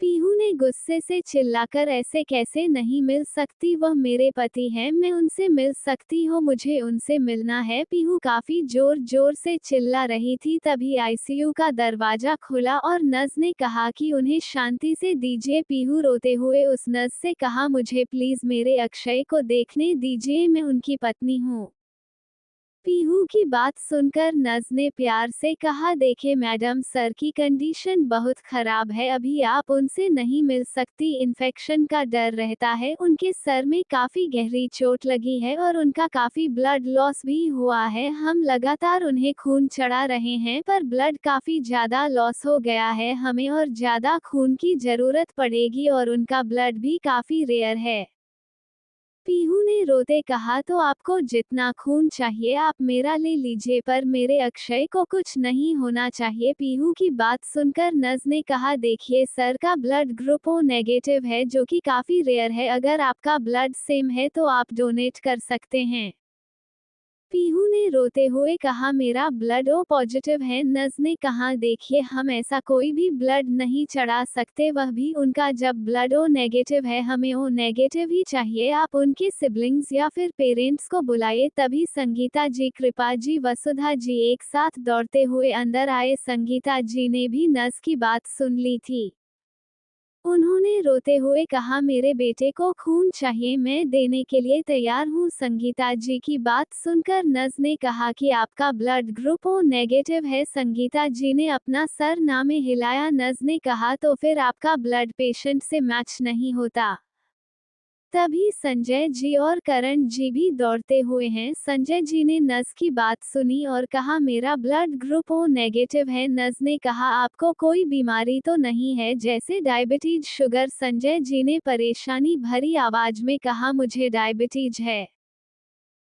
पीहू ने गुस्से से चिल्लाकर, ऐसे कैसे नहीं मिल सकती? वह मेरे पति हैं, मैं उनसे मिल सकती हूँ, मुझे उनसे मिलना है। पीहू काफी जोर जोर से चिल्ला रही थी। तभी आईसीयू का दरवाजा खुला और नर्स ने कहा कि उन्हें शांति से दीजिए। पीहू रोते हुए उस नर्स से कहा, मुझे प्लीज मेरे अक्षय को देखने दीजिए, मैं उनकी पत्नी हूँ। पीहू की बात सुनकर नर्स ने प्यार से कहा, देखे मैडम, सर की कंडीशन बहुत खराब है, अभी आप उनसे नहीं मिल सकती। इन्फेक्शन का डर रहता है, उनके सर में काफी गहरी चोट लगी है और उनका काफी ब्लड लॉस भी हुआ है। हम लगातार उन्हें खून चढ़ा रहे हैं, पर ब्लड काफी ज्यादा लॉस हो गया है। हमें और ज्यादा खून की जरूरत पड़ेगी और उनका ब्लड भी काफी रेयर है। पीहू ने रोते कहा, तो आपको जितना खून चाहिए आप मेरा ले लीजिए, पर मेरे अक्षय को कुछ नहीं होना चाहिए। पीहू की बात सुनकर नर्स ने कहा, देखिए, सर का ब्लड ग्रुप ओ नेगेटिव है, जो कि काफी रेयर है। अगर आपका ब्लड सेम है तो आप डोनेट कर सकते हैं। पीहू ने रोते हुए कहा, मेरा ब्लड ओ पॉजिटिव है। नज ने कहा, देखिए हम ऐसा कोई भी ब्लड नहीं चढ़ा सकते, वह भी उनका जब ब्लड ओ नेगेटिव है, हमें ओ नेगेटिव ही चाहिए। आप उनके सिबलिंग्स या फिर पेरेंट्स को बुलाइए। तभी संगीता जी, कृपा जी, वसुधा जी एक साथ दौड़ते हुए अंदर आए। संगीता जी ने भी नज की बात सुन ली थी। उन्होंने रोते हुए कहा, मेरे बेटे को खून चाहिए, मैं देने के लिए तैयार हूँ। संगीता जी की बात सुनकर नज ने कहा कि आपका ब्लड ग्रुप ओ नेगेटिव है। संगीता जी ने अपना सर ना में हिलाया। नज ने कहा, तो फिर आपका ब्लड पेशेंट से मैच नहीं होता। तभी संजय जी और करण जी भी दौड़ते हुए हैं। संजय जी ने नज की बात सुनी और कहा, मेरा ब्लड ग्रुप ओ नेगेटिव है। नज ने कहा, आपको कोई बीमारी तो नहीं है, जैसे डायबिटीज, शुगर? संजय जी ने परेशानी भरी आवाज में कहा, मुझे डायबिटीज है।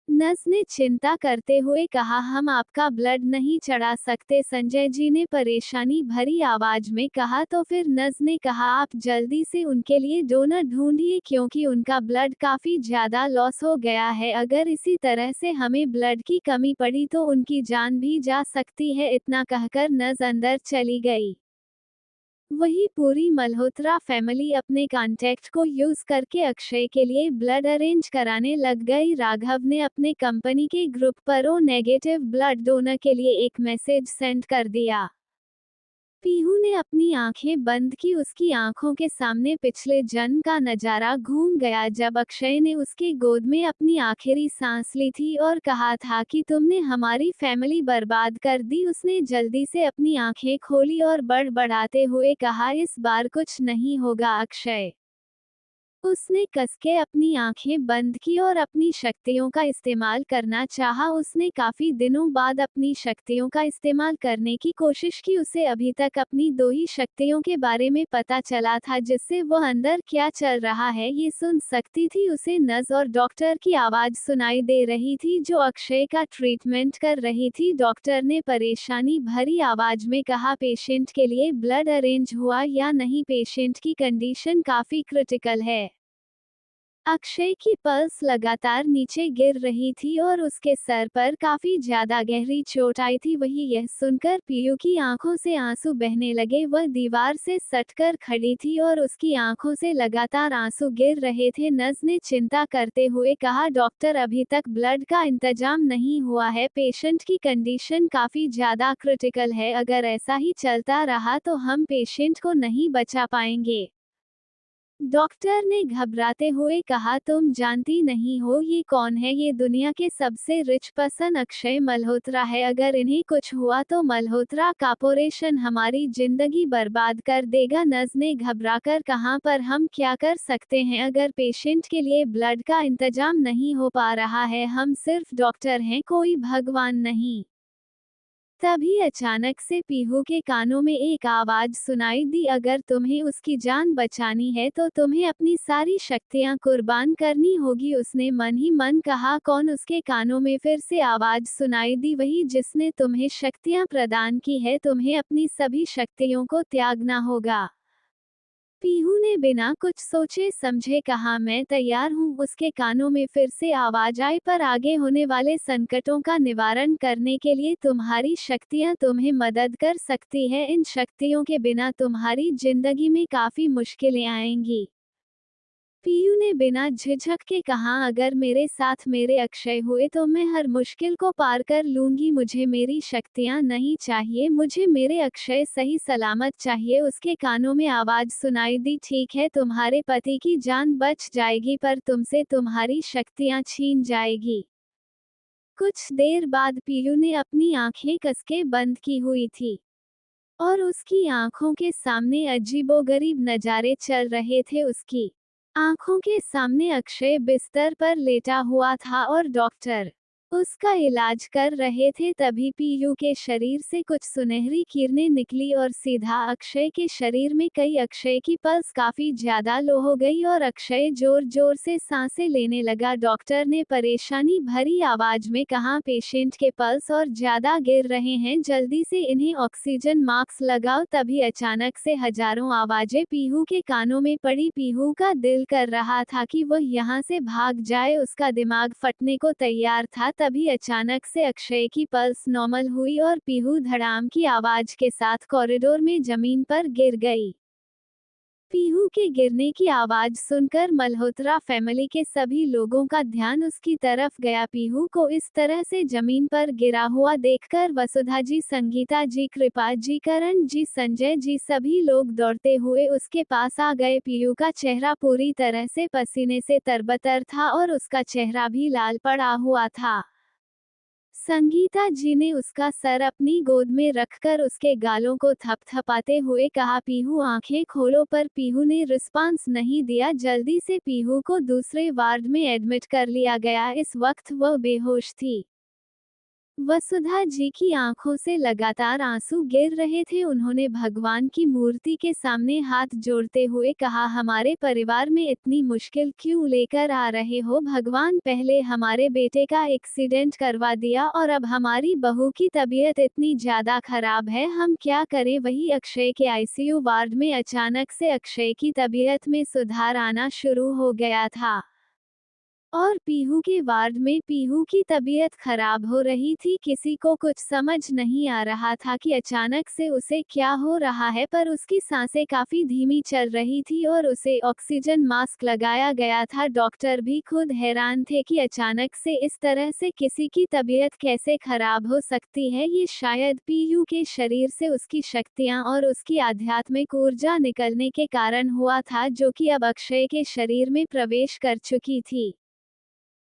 नज ने चिंता करते हुए कहा, हम आपका ब्लड नहीं चढ़ा सकते। संजय जी ने परेशानी भरी आवाज में कहा, तो फिर? नज ने कहा, आप जल्दी से उनके लिए डोनर ढूंढिए, क्योंकि उनका ब्लड काफी ज्यादा लॉस हो गया है। अगर इसी तरह से हमें ब्लड की कमी पड़ी तो उनकी जान भी जा सकती है। इतना कहकर नज अंदर चली गई। वही पूरी मल्होत्रा फैमिली अपने कॉन्टैक्ट को यूज करके अक्षय के लिए ब्लड अरेंज कराने लग गई। राघव ने अपने कंपनी के ग्रुप पर ओ नेगेटिव ब्लड डोनर के लिए एक मैसेज सेंड कर दिया। पीहू ने अपनी आंखें बंद की। उसकी आंखों के सामने पिछले जन्म का नजारा घूम गया, जब अक्षय ने उसके गोद में अपनी आखिरी सांस ली थी और कहा था कि तुमने हमारी फैमिली बर्बाद कर दी। उसने जल्दी से अपनी आंखें खोली और बड़बड़ाते हुए कहा, इस बार कुछ नहीं होगा अक्षय। उसने कसके अपनी आंखें बंद की और अपनी शक्तियों का इस्तेमाल करना चाहा। उसने काफी दिनों बाद अपनी शक्तियों का इस्तेमाल करने की कोशिश की। उसे अभी तक अपनी दो ही शक्तियों के बारे में पता चला था, जिससे वह अंदर क्या चल रहा है ये सुन सकती थी। उसे नर्स और डॉक्टर की आवाज सुनाई दे रही थी, जो अक्षय का ट्रीटमेंट कर रही थी। डॉक्टर ने परेशानी भरी आवाज में कहा, पेशेंट के लिए ब्लड अरेंज हुआ या नहीं? पेशेंट की कंडीशन काफी क्रिटिकल है। अक्षय की पल्स लगातार नीचे गिर रही थी और उसके सर पर काफी ज्यादा गहरी चोट आई थी। वही यह सुनकर पीयू की आंखों से आंसू बहने लगे। वह दीवार से सटकर खड़ी थी और उसकी आंखों से लगातार आंसू गिर रहे थे। नर्स ने चिंता करते हुए कहा, डॉक्टर अभी तक ब्लड का इंतजाम नहीं हुआ है, पेशेंट की कंडीशन काफी ज्यादा क्रिटिकल है। अगर ऐसा ही चलता रहा तो हम पेशेंट को नहीं बचा पाएंगे। डॉक्टर ने घबराते हुए कहा, तुम जानती नहीं हो ये कौन है? ये दुनिया के सबसे रिच पर्सन अक्षय मल्होत्रा है। अगर इन्हें कुछ हुआ तो मल्होत्रा कॉर्पोरेशन हमारी जिंदगी बर्बाद कर देगा। नर्स ने घबराकर कहा, पर हम क्या कर सकते हैं? अगर पेशेंट के लिए ब्लड का इंतजाम नहीं हो पा रहा है, हम सिर्फ डॉक्टर हैं, कोई भगवान नहीं। तभी अचानक से पीहू के कानों में एक आवाज सुनाई दी, अगर तुम्हें उसकी जान बचानी है तो तुम्हें अपनी सारी शक्तियां कुर्बान करनी होगी। उसने मन ही मन कहा। कौन? उसके कानों में फिर से आवाज सुनाई दी, वही जिसने तुम्हें शक्तियां प्रदान की है, तुम्हें अपनी सभी शक्तियों को त्यागना होगा। पीहू ने बिना कुछ सोचे समझे कहा, मैं तैयार हूँ। उसके कानों में फिर से आवाज आई, पर आगे होने वाले संकटों का निवारण करने के लिए तुम्हारी शक्तियाँ तुम्हें मदद कर सकती है। इन शक्तियों के बिना तुम्हारी जिंदगी में काफी मुश्किलें आएंगी। पीयू ने बिना झिझक के कहा, अगर मेरे साथ मेरे अक्षय हुए तो मैं हर मुश्किल को पार कर लूंगी। मुझे मेरी शक्तियां नहीं चाहिए, मुझे मेरे अक्षय सही सलामत चाहिए। उसके कानों में आवाज सुनाई दी, ठीक है, तुम्हारे पति की जान बच जाएगी, पर तुमसे तुम्हारी शक्तियां छीन जाएगी। कुछ देर बाद पीयू ने अपनी आंखें कसके बंद की हुई थी और उसकी आंखों के सामने अजीबोगरीब नजारे चल रहे थे। उसकी आंखों के सामने अक्षय बिस्तर पर लेटा हुआ था और डॉक्टर उसका इलाज कर रहे थे। तभी पीयू के शरीर से कुछ सुनहरी किरणें निकली और सीधा अक्षय के शरीर में गई। अक्षय की पल्स काफी ज्यादा लो हो गई और अक्षय जोर जोर से सांसें लेने लगा। डॉक्टर ने परेशानी भरी आवाज में कहा, पेशेंट के पल्स और ज्यादा गिर रहे हैं, जल्दी से इन्हें ऑक्सीजन मास्क लगाओ। तभी अचानक से हजारों आवाजें पीहू के कानों में पड़ी। पीहू का दिल कर रहा था कि वह यहाँ से भाग जाए, उसका दिमाग फटने को तैयार था। तभी अचानक से अक्षय की पल्स नॉर्मल हुई और पीहू धड़ाम की आवाज के साथ कॉरिडोर में जमीन पर गिर गई। पीहू के गिरने की आवाज सुनकर मल्होत्रा फैमिली के सभी लोगों का ध्यान उसकी तरफ गया। पीहू को इस तरह से जमीन पर गिरा हुआ देखकर वसुधा जी, संगीता जी, कृपा जी, करण जी, संजय जी सभी लोग दौड़ते हुए उसके पास आ गए। पीहू का चेहरा पूरी तरह से पसीने से तरबतर था और उसका चेहरा भी लाल पड़ा हुआ था। संगीता जी ने उसका सर अपनी गोद में रखकर उसके गालों को थपथपाते हुए कहा, पीहू आंखें खोलो, पर पीहू ने रिस्पांस नहीं दिया। जल्दी से पीहू को दूसरे वार्ड में एडमिट कर लिया गया। इस वक्त वह बेहोश थी। वसुधा जी की आंखों से लगातार आंसू गिर रहे थे। उन्होंने भगवान की मूर्ति के सामने हाथ जोड़ते हुए कहा, हमारे परिवार में इतनी मुश्किल क्यों लेकर आ रहे हो भगवान। पहले हमारे बेटे का एक्सीडेंट करवा दिया और अब हमारी बहू की तबीयत इतनी ज्यादा खराब है, हम क्या करें। वही अक्षय के आईसीयू वार्ड में अचानक से अक्षय की तबीयत में सुधार आना शुरू हो गया था और पीहू के वार्ड में पीहू की तबीयत खराब हो रही थी। किसी को कुछ समझ नहीं आ रहा था कि अचानक से उसे क्या हो रहा है, पर उसकी सांसें काफी धीमी चल रही थी और उसे ऑक्सीजन मास्क लगाया गया था। डॉक्टर भी खुद हैरान थे कि अचानक से इस तरह से किसी की तबीयत कैसे खराब हो सकती है। ये शायद पीहू के शरीर से उसकी शक्तियां और उसकी आध्यात्मिक ऊर्जा निकलने के कारण हुआ था, जो कि अब अक्षय के शरीर में प्रवेश कर चुकी थी,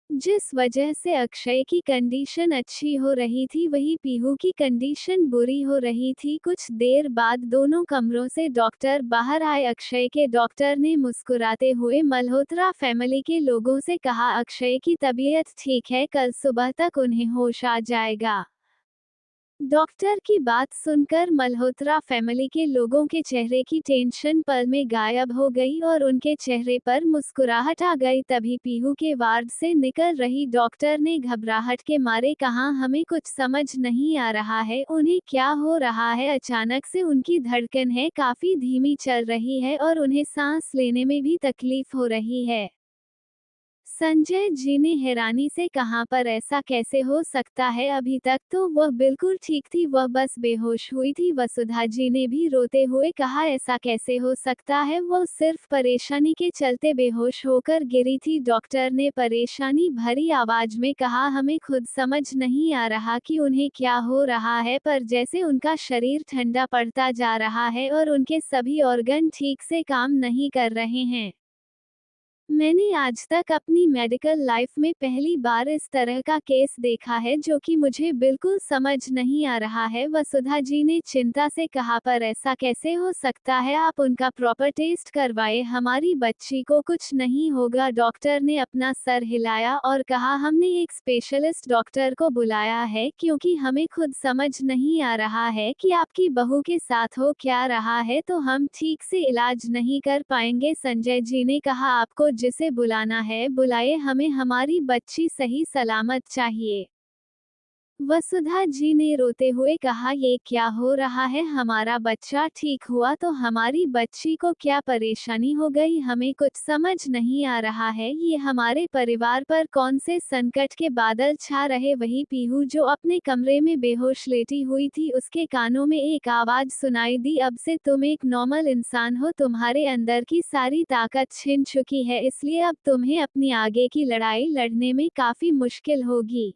जिस वजह से अक्षय की कंडीशन अच्छी हो रही थी वही पीहू की कंडीशन बुरी हो रही थी। कुछ देर बाद दोनों कमरों से डॉक्टर बाहर आए। अक्षय के डॉक्टर ने मुस्कुराते हुए मल्होत्रा फैमिली के लोगों से कहा, अक्षय की तबीयत ठीक है, कल सुबह तक उन्हें होश आ जाएगा। डॉक्टर की बात सुनकर मल्होत्रा फैमिली के लोगों के चेहरे की टेंशन पल में गायब हो गई और उनके चेहरे पर मुस्कुराहट आ गई। तभी पीहू के वार्ड से निकल रही डॉक्टर ने घबराहट के मारे कहा, हमें कुछ समझ नहीं आ रहा है, उन्हें क्या हो रहा है। अचानक से उनकी धड़कन है काफी धीमी चल रही है और उन्हें सांस लेने में भी तकलीफ हो रही है। संजय जी ने हैरानी से कहा, पर ऐसा कैसे हो सकता है, अभी तक तो वह बिल्कुल ठीक थी, वह बस बेहोश हुई थी। वसुधा जी ने भी रोते हुए कहा, ऐसा कैसे हो सकता है, वह सिर्फ परेशानी के चलते बेहोश होकर गिरी थी। डॉक्टर ने परेशानी भरी आवाज में कहा, हमें खुद समझ नहीं आ रहा कि उन्हें क्या हो रहा है, पर जैसे उनका शरीर ठंडा पड़ता जा रहा है और उनके सभी ऑर्गन ठीक से काम नहीं कर रहे हैं। मैंने आज तक अपनी मेडिकल लाइफ में पहली बार इस तरह का केस देखा है, जो कि मुझे बिल्कुल समझ नहीं आ रहा है। वसुधा जी ने चिंता से कहा, पर ऐसा कैसे हो सकता है, आप उनका प्रॉपर टेस्ट करवाए, हमारी बच्ची को कुछ नहीं होगा। डॉक्टर ने अपना सर हिलाया और कहा, हमने एक स्पेशलिस्ट डॉक्टर को बुलाया है, क्योंकि हमें खुद समझ नहीं आ रहा है कि आपकी बहू के साथ हो क्या रहा है, तो हम ठीक से इलाज नहीं कर पाएंगे। संजय जी ने कहा, आपको जिसे बुलाना है बुलाए, हमें हमारी बच्ची सही सलामत चाहिए। वसुधा जी ने रोते हुए कहा, ये क्या हो रहा है, हमारा बच्चा ठीक हुआ तो हमारी बच्ची को क्या परेशानी हो गई, हमें कुछ समझ नहीं आ रहा है। ये हमारे परिवार पर कौन से संकट के बादल छा रहे। वही पीहू जो अपने कमरे में बेहोश लेटी हुई थी, उसके कानों में एक आवाज सुनाई दी, अब से तुम एक नॉर्मल इंसान हो, तुम्हारे अंदर की सारी ताकत छिन चुकी है, इसलिए अब तुम्हें अपनी आगे की लड़ाई लड़ने में काफी मुश्किल होगी।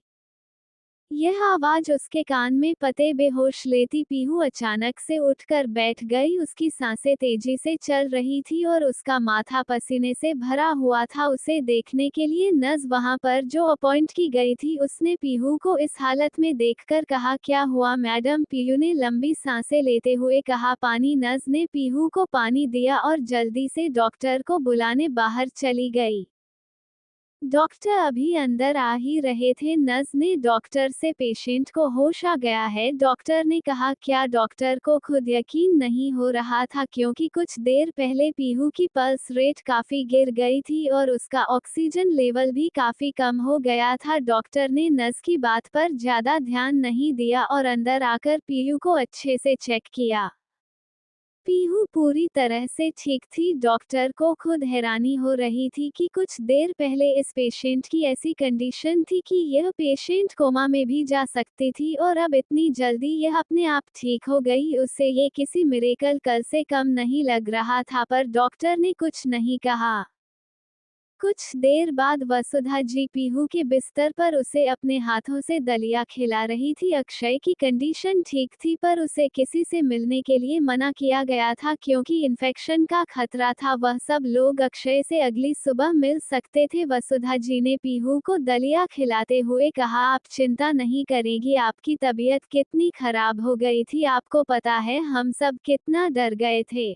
यह आवाज उसके कान में पते बेहोश लेती पीहू अचानक से उठकर बैठ गई। उसकी सांसें तेजी से चल रही थी और उसका माथा पसीने से भरा हुआ था। उसे देखने के लिए नर्स वहां पर जो अपॉइंट की गई थी, उसने पीहू को इस हालत में देखकर कहा, क्या हुआ मैडम। पीहू ने लंबी सांसें लेते हुए कहा, पानी। नर्स ने पीहू को पानी दिया और जल्दी से डॉक्टर को बुलाने बाहर चली गई। डॉक्टर अभी अंदर आ ही रहे थे। नर्स ने डॉक्टर से, पेशेंट को होश आ गया है, डॉक्टर ने कहा। क्या डॉक्टर को खुद यकीन नहीं हो रहा था, क्योंकि कुछ देर पहले पीहू की पल्स रेट काफी गिर गई थी और उसका ऑक्सीजन लेवल भी काफी कम हो गया था। डॉक्टर ने नर्स की बात पर ज्यादा ध्यान नहीं दिया और अंदर आकर पीहू को अच्छे से चेक किया। पीहू पूरी तरह से ठीक थी। डॉक्टर को खुद हैरानी हो रही थी कि कुछ देर पहले इस पेशेंट की ऐसी कंडीशन थी कि यह पेशेंट कोमा में भी जा सकती थी और अब इतनी जल्दी यह अपने आप ठीक हो गई। उसे ये किसी मिरेकल कल से कम नहीं लग रहा था, पर डॉक्टर ने कुछ नहीं कहा। कुछ देर बाद वसुधा जी पीहू के बिस्तर पर उसे अपने हाथों से दलिया खिला रही थी। अक्षय की कंडीशन ठीक थी, पर उसे किसी से मिलने के लिए मना किया गया था क्योंकि इन्फेक्शन का खतरा था। वह सब लोग अक्षय से अगली सुबह मिल सकते थे। वसुधा जी ने पीहू को दलिया खिलाते हुए कहा, आप चिंता नहीं करेगी, आपकी तबीयत कितनी खराब हो गई थी आपको पता है, हम सब कितना डर गए थे।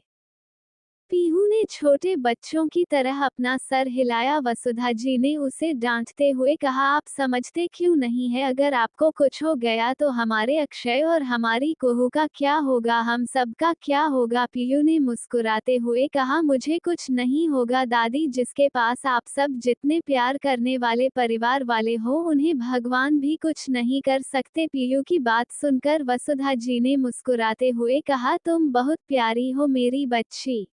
पीहू ने छोटे बच्चों की तरह अपना सर हिलाया। वसुधा जी ने उसे डांटते हुए कहा, आप समझते क्यों नहीं है, अगर आपको कुछ हो गया तो हमारे अक्षय और हमारी कुहू का क्या होगा, हम सब का क्या होगा। पीहू ने मुस्कुराते हुए कहा, मुझे कुछ नहीं होगा दादी, जिसके पास आप सब जितने प्यार करने वाले परिवार वाले हो उन्हें भगवान भी कुछ नहीं कर सकते। पीहू की बात सुनकर वसुधा जी ने मुस्कुराते हुए कहा, तुम बहुत प्यारी हो मेरी बच्ची।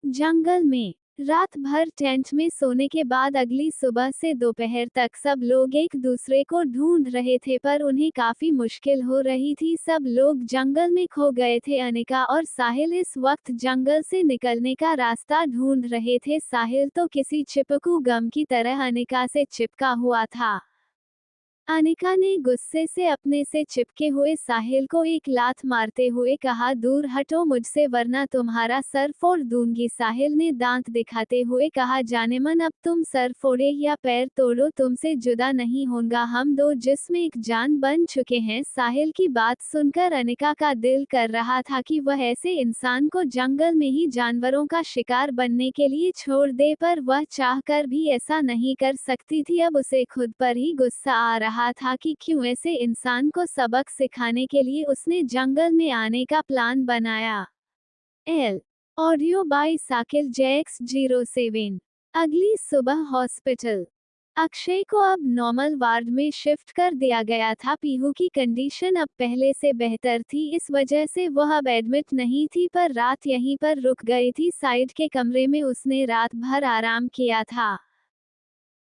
जंगल में रात भर टेंट में सोने के बाद अगली सुबह से दोपहर तक सब लोग एक दूसरे को ढूंढ रहे थे, पर उन्हें काफी मुश्किल हो रही थी। सब लोग जंगल में खो गए थे। अनिका और साहिल इस वक्त जंगल से निकलने का रास्ता ढूंढ रहे थे। साहिल तो किसी चिपकू गम की तरह अनिका से चिपका हुआ था। अनिका ने गुस्से से अपने से चिपके हुए साहिल को एक लात मारते हुए कहा, दूर हटो मुझसे वरना तुम्हारा सर फोड़ दूंगी। साहिल ने दांत दिखाते हुए कहा, जानेमन अब तुम सर फोड़े या पैर तोड़ो तुमसे जुदा नहीं होऊंगा, हम दो जिस्म एक जान बन चुके हैं। साहिल की बात सुनकर अनिका का दिल कर रहा था कि वह ऐसे इंसान को जंगल में ही जानवरों का शिकार बनने के लिए छोड़ दे, पर वह चाहकर भी ऐसा नहीं कर सकती थी। अब उसे खुद पर ही गुस्सा आ रहा था कि क्यों ऐसे इंसान को सबक सिखाने के लिए उसने जंगल में आने का प्लान बनाया। एल ऑडियो बाय साकिल JX07। अगली सुबह हॉस्पिटल। अक्षय को अब नॉर्मल वार्ड में शिफ्ट कर दिया गया था। पीहू की कंडीशन अब पहले से बेहतर थी, इस वजह से वह अब एडमिट नहीं थी, पर रात यहीं पर रुक गई थी। साइड के कमरे में उसने रात भर आराम किया था।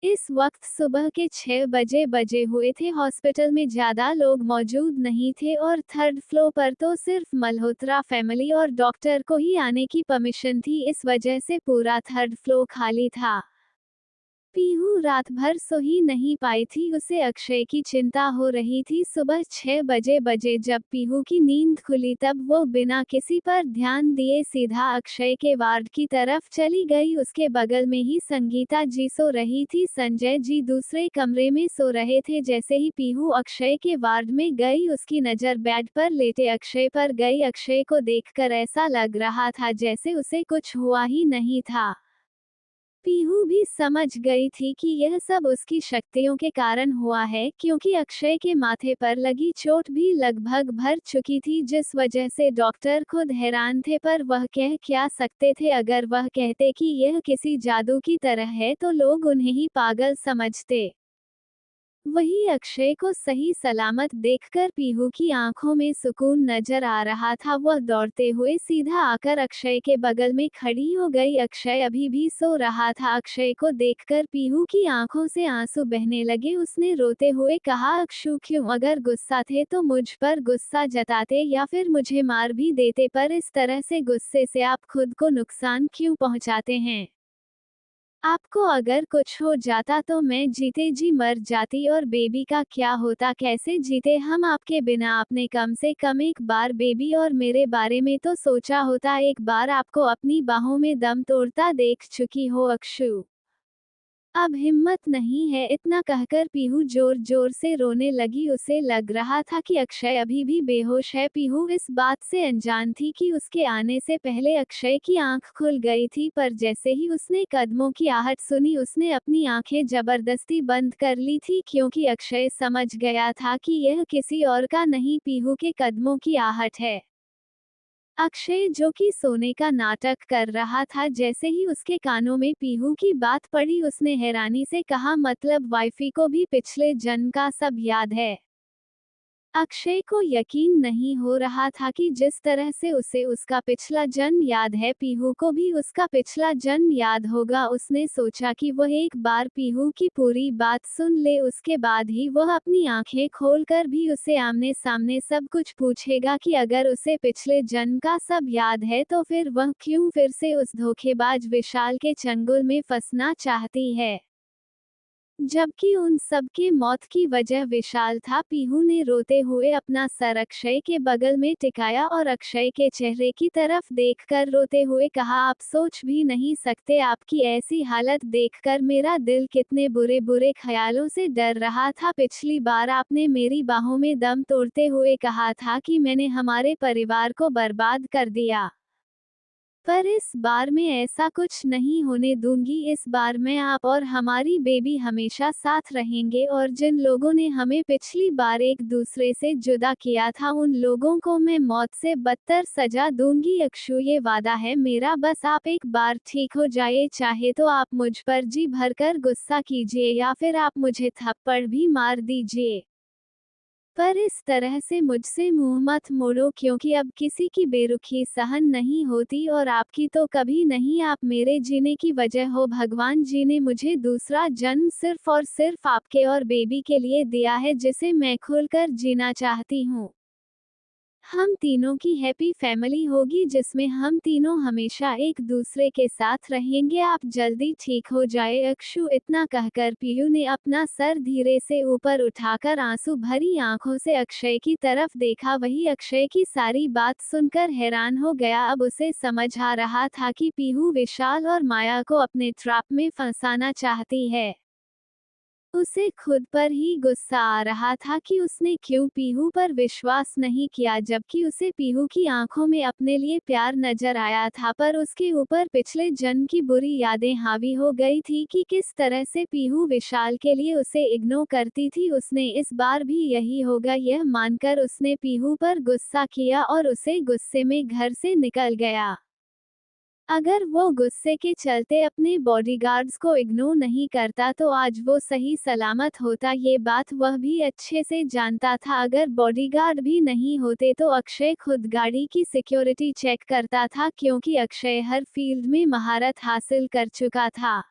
इस वक्त सुबह के 6 बजे हुए थे। हॉस्पिटल में ज्यादा लोग मौजूद नहीं थे और थर्ड फ्लोर पर तो सिर्फ मल्होत्रा फैमिली और डॉक्टर को ही आने की परमिशन थी, इस वजह से पूरा थर्ड फ्लोर खाली था। पीहू रात भर सो ही नहीं पाई थी, उसे अक्षय की चिंता हो रही थी। सुबह 6 बजे जब पीहू की नींद खुली तब वो बिना किसी पर ध्यान दिए सीधा अक्षय के वार्ड की तरफ चली गई। उसके बगल में ही संगीता जी सो रही थी, संजय जी दूसरे कमरे में सो रहे थे। जैसे ही पीहू अक्षय के वार्ड में गई उसकी नज़र बेड पर लेटे अक्षय पर गई। अक्षय को देखकर ऐसा लग रहा था जैसे उसे कुछ हुआ ही नहीं था। पीहू भी समझ गई थी कि यह सब उसकी शक्तियों के कारण हुआ है, क्योंकि अक्षय के माथे पर लगी चोट भी लगभग भर चुकी थी, जिस वजह से डॉक्टर खुद हैरान थे, पर वह कह क्या सकते थे। अगर वह कहते कि यह किसी जादू की तरह है तो लोग उन्हें ही पागल समझते। वही अक्षय को सही सलामत देखकर पीहू की आंखों में सुकून नजर आ रहा था। वह दौड़ते हुए सीधा आकर अक्षय के बगल में खड़ी हो गई। अक्षय अभी भी सो रहा था। अक्षय को देखकर पीहू की आंखों से आंसू बहने लगे। उसने रोते हुए कहा, अक्षु क्यों, अगर गुस्सा थे तो मुझ पर गुस्सा जताते या फिर मुझे मार भी देते, पर इस तरह से गुस्से से आप खुद को नुकसान क्यों पहुंचाते हैं। आपको अगर कुछ हो जाता तो मैं जीते जी मर जाती, और बेबी का क्या होता, कैसे जीते हम आपके बिना। आपने कम से कम एक बार बेबी और मेरे बारे में तो सोचा होता, एक बार आपको अपनी बाहों में दम तोड़ता देख चुकी हो अक्षु। अब हिम्मत नहीं है। इतना कहकर पीहू जोर जोर से रोने लगी। उसे लग रहा था कि अक्षय अभी भी बेहोश है। पीहू इस बात से अनजान थी कि उसके आने से पहले अक्षय की आंख खुल गई थी, पर जैसे ही उसने कदमों की आहट सुनी उसने अपनी आंखें जबरदस्ती बंद कर ली थी, क्योंकि अक्षय समझ गया था कि यह किसी और का नहीं पीहू के कदमों की आहट है। अक्षय जो कि सोने का नाटक कर रहा था, जैसे ही उसके कानों में पीहू की बात पड़ी उसने हैरानी से कहा, मतलब वाइफी को भी पिछले जन्म का सब याद है। अक्षय को यकीन नहीं हो रहा था कि जिस तरह से उसे उसका पिछला जन्म याद है, पीहू को भी उसका पिछला जन्म याद होगा। उसने सोचा कि वह एक बार पीहू की पूरी बात सुन ले, उसके बाद ही वह अपनी आंखें खोलकर भी उसे आमने सामने सब कुछ पूछेगा कि अगर उसे पिछले जन्म का सब याद है तो फिर वह क्यों फिर से उस धोखेबाज विशाल के चंगुल में फंसना चाहती है, जबकि उन सब के मौत की वजह विशाल था। पीहू ने रोते हुए अपना सर अक्षय के बगल में टिकाया और अक्षय के चेहरे की तरफ देखकर रोते हुए कहा, आप सोच भी नहीं सकते, आपकी ऐसी हालत देखकर मेरा दिल कितने बुरे बुरे ख्यालों से डर रहा था। पिछली बार आपने मेरी बाहों में दम तोड़ते हुए कहा था कि मैंने हमारे परिवार को बर्बाद कर दिया, पर इस बार मैं ऐसा कुछ नहीं होने दूंगी। इस बार मैं, आप और हमारी बेबी हमेशा साथ रहेंगे, और जिन लोगों ने हमें पिछली बार एक दूसरे से जुदा किया था उन लोगों को मैं मौत से बदतर सजा दूंगी। अक्षु, ये वादा है मेरा, बस आप एक बार ठीक हो जाइए। चाहे तो आप मुझ पर जी भरकर गुस्सा कीजिए या फिर आप मुझे थप्पड़ भी मार दीजिए, पर इस तरह से मुझसे मुंह मत मोड़ो, क्योंकि अब किसी की बेरुखी सहन नहीं होती, और आपकी तो कभी नहीं। आप मेरे जीने की वजह हो। भगवान जी ने मुझे दूसरा जन्म सिर्फ और सिर्फ आपके और बेबी के लिए दिया है, जिसे मैं खुलकर जीना चाहती हूँ। हम तीनों की हैप्पी फैमिली होगी जिसमें हम तीनों हमेशा एक दूसरे के साथ रहेंगे। आप जल्दी ठीक हो जाए अक्षु। इतना कहकर पीयू ने अपना सर धीरे से ऊपर उठाकर आंसू भरी आंखों से अक्षय की तरफ देखा। वही अक्षय की सारी बात सुनकर हैरान हो गया। अब उसे समझ आ रहा था कि पीहू विशाल और माया को अपने ट्रैप में फंसाना चाहती है। उसे खुद पर ही गुस्सा आ रहा था कि उसने क्यों पीहू पर विश्वास नहीं किया, जबकि उसे पीहू की आंखों में अपने लिए प्यार नजर आया था, पर उसके ऊपर पिछले जन्म की बुरी यादें हावी हो गई थी कि किस तरह से पीहू विशाल के लिए उसे इग्नोर करती थी। उसने इस बार भी यही होगा यह मानकर उसने पीहू पर गुस्सा किया और उसे गुस्से में घर से निकल गया। अगर वो गुस्से के चलते अपने बॉडीगार्ड्स को इग्नोर नहीं करता तो आज वो सही सलामत होता। ये बात वह भी अच्छे से जानता था। अगर बॉडीगार्ड भी नहीं होते तो अक्षय खुद गाड़ी की सिक्योरिटी चेक करता था, क्योंकि अक्षय हर फील्ड में महारत हासिल कर चुका था।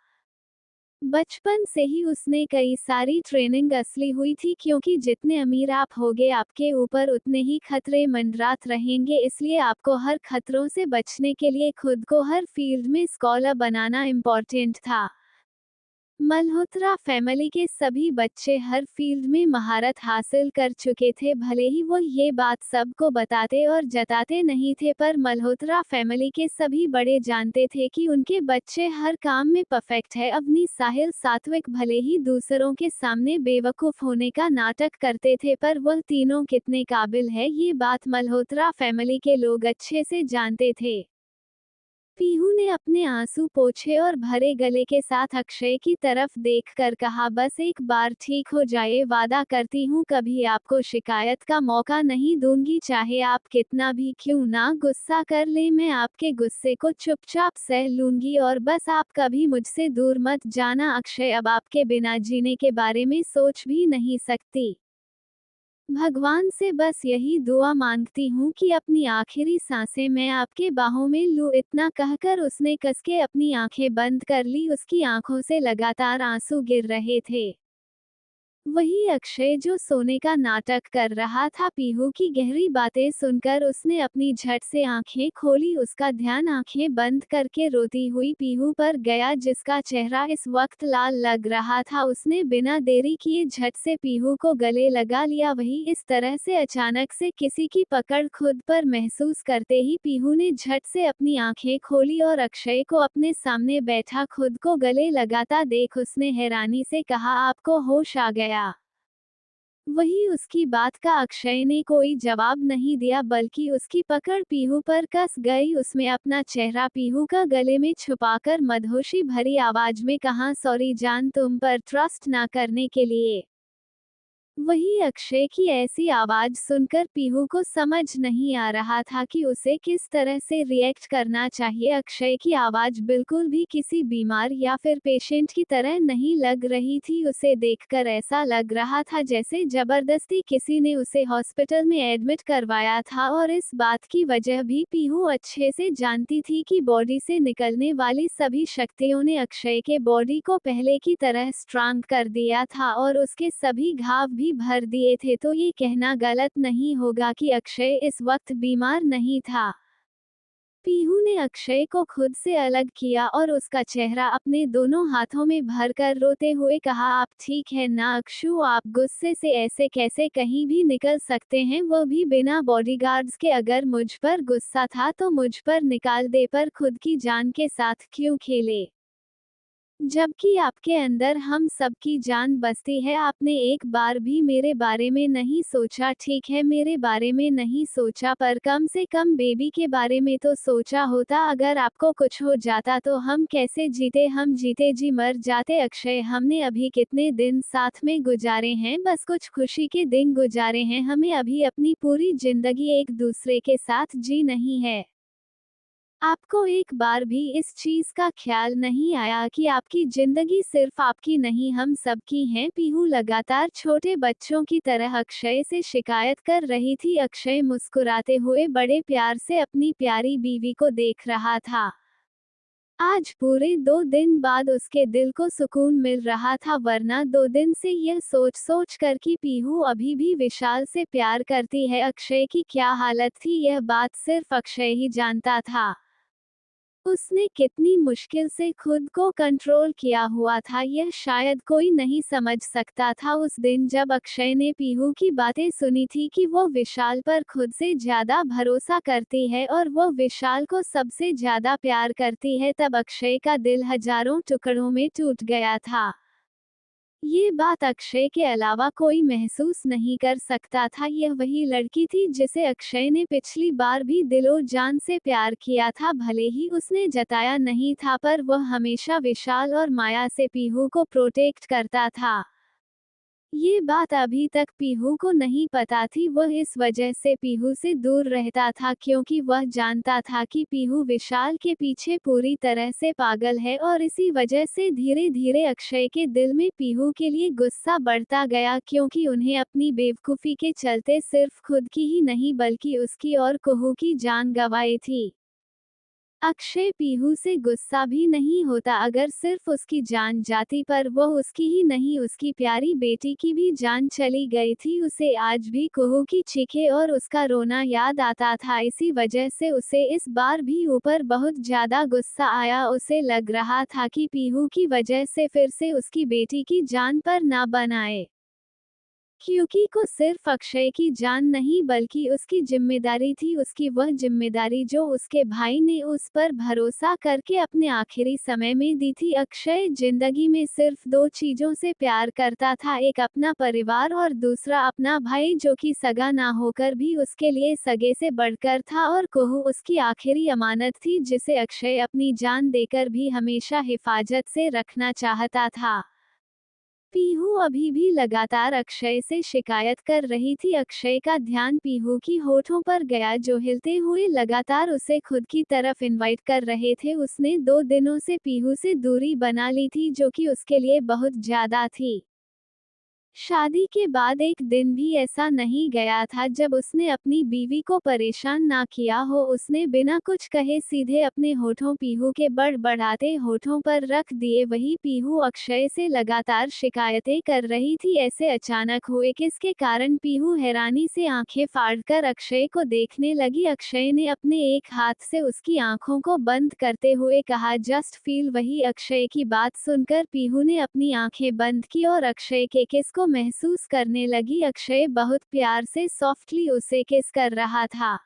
बचपन से ही उसने कई सारी ट्रेनिंग असली हुई थी, क्योंकि जितने अमीर आप होगे आपके ऊपर उतने ही खतरे मंडरात रहेंगे। इसलिए आपको हर खतरों से बचने के लिए खुद को हर फील्ड में स्कॉलर बनाना इम्पोर्टेंट था। मल्होत्रा फैमिली के सभी बच्चे हर फील्ड में महारत हासिल कर चुके थे, भले ही वो ये बात सबको बताते और जताते नहीं थे, पर मल्होत्रा फैमिली के सभी बड़े जानते थे कि उनके बच्चे हर काम में परफेक्ट है। अवनी, साहिल, सात्विक भले ही दूसरों के सामने बेवकूफ होने का नाटक करते थे, पर वह तीनों कितने काबिल है ये बात मल्होत्रा फैमिली के लोग अच्छे से जानते थे। पीहू ने अपने आंसू पोंछे और भरे गले के साथ अक्षय की तरफ देखकर कहा, बस एक बार ठीक हो जाए, वादा करती हूँ कभी आपको शिकायत का मौका नहीं दूंगी। चाहे आप कितना भी क्यों ना गुस्सा कर ले, मैं आपके गुस्से को चुपचाप सह लूंगी, और बस आप कभी मुझसे दूर मत जाना। अक्षय, अब आपके बिना जीने के बारे में सोच भी नहीं सकती। भगवान से बस यही दुआ मांगती हूँ कि अपनी आखिरी सांसें मैं आपके बाहों में लूं। इतना कहकर उसने कस के अपनी आंखें बंद कर ली। उसकी आंखों से लगातार आंसू गिर रहे थे। वही अक्षय जो सोने का नाटक कर रहा था। पीहू की गहरी बातें सुनकर उसने अपनी झट से आंखें खोली। उसका ध्यान आंखें बंद करके रोती हुई पीहू पर गया, जिसका चेहरा इस वक्त लाल लग रहा था। उसने बिना देरी किए झट से पीहू को गले लगा लिया। वही इस तरह से अचानक से किसी की पकड़ खुद पर महसूस करते ही पीहू ने झट से अपनी आंखें खोली और अक्षय को अपने सामने बैठा खुद को गले लगाता देख उसने हैरानी से कहा, आपको होश आ गया? वही उसकी बात का अक्षय ने कोई जवाब नहीं दिया, बल्कि उसकी पकड़ पीहू पर कस गई। उसमें अपना चेहरा पीहू का गले में छुपाकर मदहोशी भरी आवाज में कहा, सॉरी जान, तुम पर ट्रस्ट ना करने के लिए। वही अक्षय की ऐसी आवाज सुनकर पीहू को समझ नहीं आ रहा था कि उसे किस तरह से रिएक्ट करना चाहिए। अक्षय की आवाज बिल्कुल भी किसी बीमार या फिर पेशेंट की तरह नहीं लग रही थी। उसे देखकर ऐसा लग रहा था जैसे जबरदस्ती किसी ने उसे हॉस्पिटल में एडमिट करवाया था, और इस बात की वजह भी पीहू अच्छे से जानती थी कि बॉडी से निकलने वाली सभी शक्तियों ने अक्षय के बॉडी को पहले की तरह स्ट्रांग कर दिया था और उसके सभी घाव भी भर दिए थे। तो ये कहना गलत नहीं होगा कि अक्षय इस वक्त बीमार नहीं था। पीहू ने अक्षय को खुद से अलग किया और उसका चेहरा अपने दोनों हाथों में भरकर रोते हुए कहा, आप ठीक है ना अक्षु? आप गुस्से से ऐसे कैसे कहीं भी निकल सकते हैं, वो भी बिना बॉडीगार्ड्स के? अगर मुझ पर गुस्सा था तो मुझ पर निकाल दे, पर खुद की जान के साथ क्यों खेले, जबकि आपके अंदर हम सबकी जान बसती है। आपने एक बार भी मेरे बारे में नहीं सोचा। ठीक है, मेरे बारे में नहीं सोचा, पर कम से कम बेबी के बारे में तो सोचा होता। अगर आपको कुछ हो जाता तो हम कैसे जीते? हम जीते जी मर जाते। अक्षय, हमने अभी कितने दिन साथ में गुजारे हैं? बस कुछ खुशी के दिन गुजारे हैं। हमें अभी अपनी पूरी जिंदगी एक दूसरे के साथ जी नहीं है। आपको एक बार भी इस चीज का ख्याल नहीं आया कि आपकी जिंदगी सिर्फ आपकी नहीं, हम सबकी है? पीहू लगातार छोटे बच्चों की तरह अक्षय से शिकायत कर रही थी। अक्षय मुस्कुराते हुए बड़े प्यार से अपनी प्यारी बीवी को देख रहा था। आज पूरे 2 दिन बाद उसके दिल को सुकून मिल रहा था, वरना 2 दिन से यह सोच सोच कर कि पीहू अभी भी विशाल से प्यार करती है, अक्षय की क्या हालत थी, यह बात सिर्फ अक्षय ही जानता था। उसने कितनी मुश्किल से खुद को कंट्रोल किया हुआ था, यह शायद कोई नहीं समझ सकता था। उस दिन जब अक्षय ने पीहू की बातें सुनी थी कि वो विशाल पर खुद से ज्यादा भरोसा करती है और वो विशाल को सबसे ज्यादा प्यार करती है, तब अक्षय का दिल हजारों टुकड़ों में टूट गया था। ये बात अक्षय के अलावा कोई महसूस नहीं कर सकता था। यह वही लड़की थी जिसे अक्षय ने पिछली बार भी दिलो जान से प्यार किया था। भले ही उसने जताया नहीं था, पर वह हमेशा विशाल और माया से पीहू को प्रोटेक्ट करता था। ये बात अभी तक पीहू को नहीं पता थी। वह इस वजह से पीहू से दूर रहता था क्योंकि वह जानता था कि पीहू विशाल के पीछे पूरी तरह से पागल है, और इसी वजह से धीरे धीरे अक्षय के दिल में पीहू के लिए गुस्सा बढ़ता गया, क्योंकि उन्हें अपनी बेवकूफ़ी के चलते सिर्फ खुद की ही नहीं बल्कि उसकी और कुहू की जान गंवाई थी। अक्षय पीहू से गुस्सा भी नहीं होता अगर सिर्फ उसकी जान जाती, पर वह उसकी ही नहीं उसकी प्यारी बेटी की भी जान चली गई थी। उसे आज भी कुहू की चीखें और उसका रोना याद आता था। इसी वजह से उसे इस बार भी ऊपर बहुत ज्यादा गुस्सा आया। उसे लग रहा था कि पीहू की वजह से फिर से उसकी बेटी की जान पर ना बनाए, क्योंकि को सिर्फ अक्षय की जान नहीं बल्कि उसकी जिम्मेदारी थी, उसकी वह जिम्मेदारी जो उसके भाई ने उस पर भरोसा करके अपने आखिरी समय में दी थी। अक्षय जिंदगी में सिर्फ 2 चीजों से प्यार करता था, एक अपना परिवार और दूसरा अपना भाई, जो कि सगा ना होकर भी उसके लिए सगे से बढ़कर था, और कुहू उसकी आखिरी अमानत थी जिसे अक्षय अपनी जान देकर भी हमेशा हिफाजत से रखना चाहता था। पीहू अभी भी लगातार अक्षय से शिकायत कर रही थी। अक्षय का ध्यान पीहू की होठों पर गया जो हिलते हुए लगातार उसे खुद की तरफ इनवाइट कर रहे थे। उसने 2 दिनों से पीहू से दूरी बना ली थी, जो कि उसके लिए बहुत ज्यादा थी। शादी के बाद एक दिन भी ऐसा नहीं गया था जब उसने अपनी बीवी को परेशान ना किया हो। उसने बिना कुछ कहे सीधे अपने होठों पीहू के बड़बड़ाते होठों पर रख दिए। वही पीहू अक्षय से लगातार शिकायतें कर रही थी। ऐसे अचानक हुए किसके कारण? पीहू हैरानी से आंखें फाड़कर अक्षय को देखने लगी। अक्षय ने अपने एक हाथ से उसकी आंखों को बंद करते हुए कहा, जस्ट फील। वही अक्षय की बात सुनकर पीहू ने अपनी आंखें बंद की और अक्षय के किस को महसूस करने लगी। अक्षय बहुत प्यार से सॉफ्टली उसे किस कर रहा था।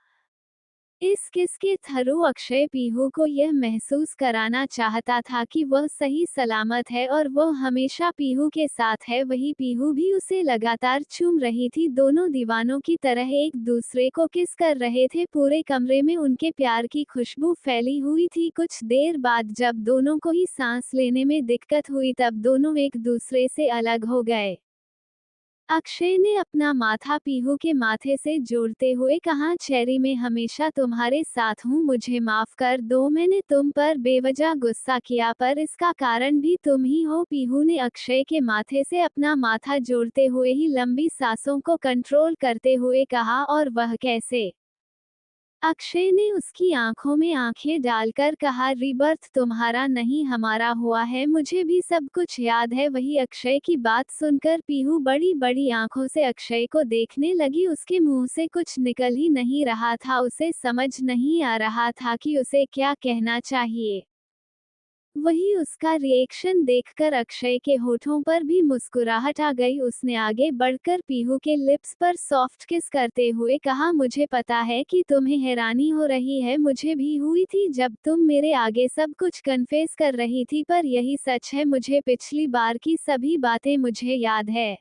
इस किस के थ्रू अक्षय पीहू को यह महसूस कराना चाहता था कि वह सही सलामत है और वह हमेशा पीहू के साथ है। वही पीहू भी उसे लगातार चूम रही थी। दोनों दीवानों की तरह एक दूसरे को किस कर रहे थे। पूरे कमरे में उनके प्यार की खुशबू फैली हुई थी। कुछ देर बाद जब दोनों को ही सांस लेने में दिक्कत हुई तब दोनों एक दूसरे से अलग हो गए। अक्षय ने अपना माथा पीहू के माथे से जोड़ते हुए कहा, चेरी मैं हमेशा तुम्हारे साथ हूँ, मुझे माफ कर दो, मैंने तुम पर बेवजह गुस्सा किया, पर इसका कारण भी तुम ही हो। पीहू ने अक्षय के माथे से अपना माथा जोड़ते हुए ही लंबी सांसों को कंट्रोल करते हुए कहा, और वह कैसे? अक्षय ने उसकी आंखों में आंखें डालकर कहा, रीबर्थ तुम्हारा नहीं हमारा हुआ है, मुझे भी सब कुछ याद है। वही अक्षय की बात सुनकर पीहू बड़ी बड़ी आंखों से अक्षय को देखने लगी। उसके मुंह से कुछ निकल ही नहीं रहा था, उसे समझ नहीं आ रहा था कि उसे क्या कहना चाहिए। वही उसका रिएक्शन देखकर अक्षय के होठों पर भी मुस्कुराहट आ गई। उसने आगे बढ़कर पीहू के लिप्स पर सॉफ्ट किस करते हुए कहा, मुझे पता है कि तुम्हें हैरानी हो रही है, मुझे भी हुई थी जब तुम मेरे आगे सब कुछ कन्फेस कर रही थी, पर यही सच है, मुझे पिछली बार की सभी बातें मुझे याद है।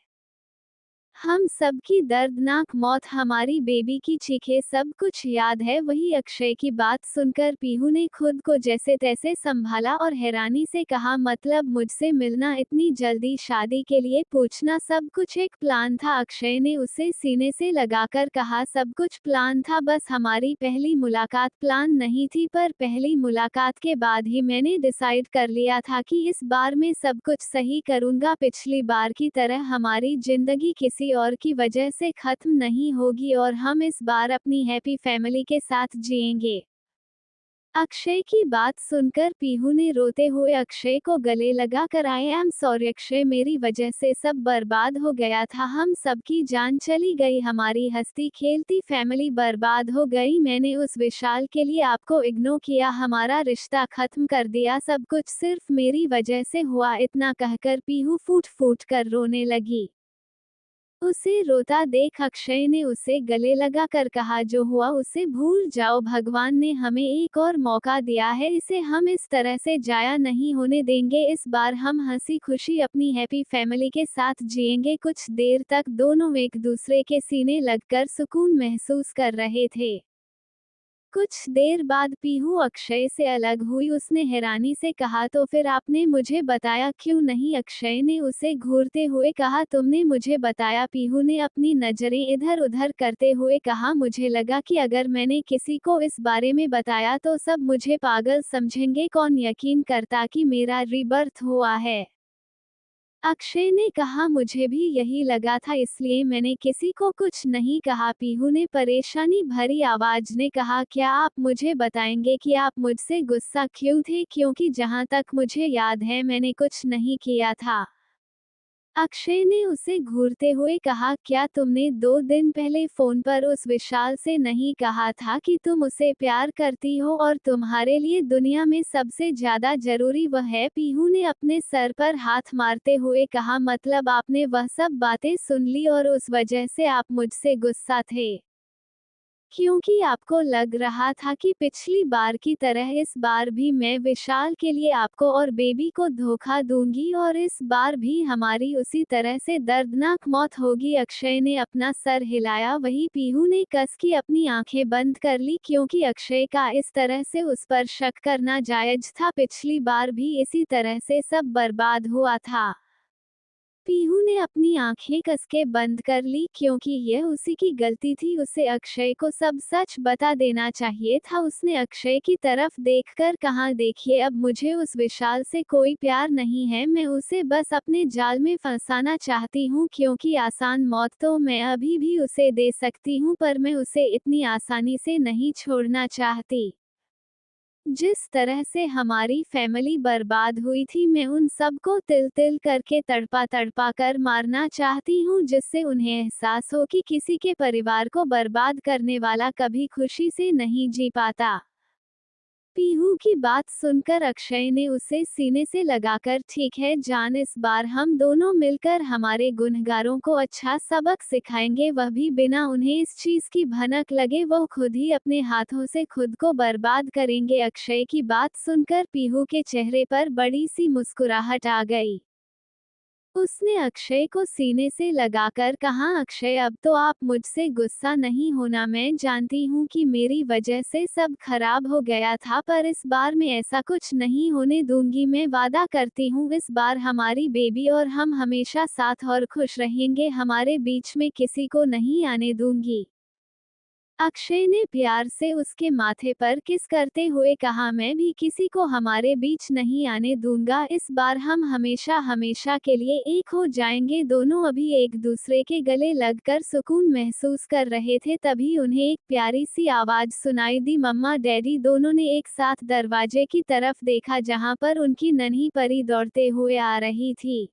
हम सबकी दर्दनाक मौत, हमारी बेबी की चीखें, सब कुछ याद है। वही अक्षय की बात सुनकर पीहू ने खुद को जैसे तैसे संभाला और हैरानी से कहा, मतलब मुझसे मिलना इतनी जल्दी, शादी के लिए पूछना, सब कुछ एक प्लान था? अक्षय ने उसे सीने से लगाकर कहा, सब कुछ प्लान था, बस हमारी पहली मुलाकात प्लान नहीं थी, पर पहली मुलाकात के बाद ही मैंने डिसाइड कर लिया था कि इस बार मैं सब कुछ सही करूंगा। पिछली बार की तरह हमारी जिंदगी किसी और की वजह से खत्म नहीं होगी और हम इस बार अपनी हैप्पी फैमिली के साथ जिएंगे। अक्षय की बात सुनकर पीहू ने रोते हुए अक्षय को गले लगा कर, आई एम सॉरी अक्षय, मेरी वजह से सब बर्बाद हो गया था, हम सबकी जान चली गई, हमारी हंसती खेलती फैमिली बर्बाद हो गई, मैंने उस विशाल के लिए आपको इग्नोर किया, हमारा रिश्ता खत्म कर दिया, सब कुछ सिर्फ मेरी वजह से हुआ। इतना कहकर पीहू फूट फूट कर रोने लगी। उसे रोता देख अक्षय ने उसे गले लगा कर कहा, जो हुआ उसे भूल जाओ, भगवान ने हमें एक और मौका दिया है, इसे हम इस तरह से जाया नहीं होने देंगे, इस बार हम हंसी खुशी अपनी हैप्पी फैमिली के साथ जिएंगे। कुछ देर तक दोनों एक दूसरे के सीने लगकर सुकून महसूस कर रहे थे। कुछ देर बाद पीहू अक्षय से अलग हुई। उसने हैरानी से कहा, तो फिर आपने मुझे बताया क्यों नहीं? अक्षय ने उसे घूरते हुए कहा, तुमने मुझे बताया? पीहू ने अपनी नजरें इधर उधर करते हुए कहा, मुझे लगा कि अगर मैंने किसी को इस बारे में बताया तो सब मुझे पागल समझेंगे, कौन यकीन करता कि मेरा रीबर्थ हुआ है। अक्षय ने कहा, मुझे भी यही लगा था, इसलिए मैंने किसी को कुछ नहीं कहा। पीहू ने परेशानी भरी आवाज में कहा, क्या आप मुझे बताएंगे कि आप मुझसे गुस्सा क्यों थे? क्योंकि जहां तक मुझे याद है मैंने कुछ नहीं किया था। अक्षय ने उसे घूरते हुए कहा, क्या तुमने 2 दिन पहले फोन पर उस विशाल से नहीं कहा था कि तुम उसे प्यार करती हो और तुम्हारे लिए दुनिया में सबसे ज्यादा जरूरी वह है? पीहू ने अपने सर पर हाथ मारते हुए कहा, मतलब आपने वह सब बातें सुन ली और उस वजह से आप मुझसे गुस्सा थे? क्योंकि आपको लग रहा था कि पिछली बार की तरह इस बार भी मैं विशाल के लिए आपको और बेबी को धोखा दूंगी और इस बार भी हमारी उसी तरह से दर्दनाक मौत होगी। अक्षय ने अपना सर हिलाया। वही पीहू ने कस की अपनी आंखें बंद कर ली, क्योंकि अक्षय का इस तरह से उस पर शक करना जायज था। पिछली बार भी इसी तरह से सब बर्बाद हुआ था। पीहू ने अपनी आंखें कसके बंद कर ली, क्योंकि यह उसी की गलती थी, उसे अक्षय को सब सच बता देना चाहिए था। उसने अक्षय की तरफ देखकर कहा, देखिए अब मुझे उस विशाल से कोई प्यार नहीं है, मैं उसे बस अपने जाल में फंसाना चाहती हूँ, क्योंकि आसान मौत तो मैं अभी भी उसे दे सकती हूँ, पर मैं उसे इतनी आसानी से नहीं छोड़ना चाहती। जिस तरह से हमारी फैमिली बर्बाद हुई थी, मैं उन सबको तिल तिल करके तड़पा तड़पा कर मारना चाहती हूँ, जिससे उन्हें एहसास हो कि किसी के परिवार को बर्बाद करने वाला कभी खुशी से नहीं जी पाता। पीहू की बात सुनकर अक्षय ने उसे सीने से लगाकर, ठीक है जान, इस बार हम दोनों मिलकर हमारे गुनहगारों को अच्छा सबक सिखाएंगे, वह भी बिना उन्हें इस चीज की भनक लगे, वो खुद ही अपने हाथों से खुद को बर्बाद करेंगे। अक्षय की बात सुनकर पीहू के चेहरे पर बड़ी सी मुस्कुराहट आ गई। उसने अक्षय को सीने से लगाकर कहा, अक्षय अब तो आप मुझसे गुस्सा नहीं होना, मैं जानती हूँ कि मेरी वजह से सब खराब हो गया था, पर इस बार मैं ऐसा कुछ नहीं होने दूंगी। मैं वादा करती हूँ इस बार हमारी बेबी और हम हमेशा साथ और खुश रहेंगे, हमारे बीच में किसी को नहीं आने दूंगी। अक्षय ने प्यार से उसके माथे पर किस करते हुए कहा, मैं भी किसी को हमारे बीच नहीं आने दूंगा, इस बार हम हमेशा हमेशा के लिए एक हो जाएंगे। दोनों अभी एक दूसरे के गले लगकर सुकून महसूस कर रहे थे, तभी उन्हें एक प्यारी सी आवाज सुनाई दी, मम्मा डैडी। दोनों ने एक साथ दरवाजे की तरफ देखा जहां पर उनकी नन्ही परी दौड़ते हुए आ रही थी।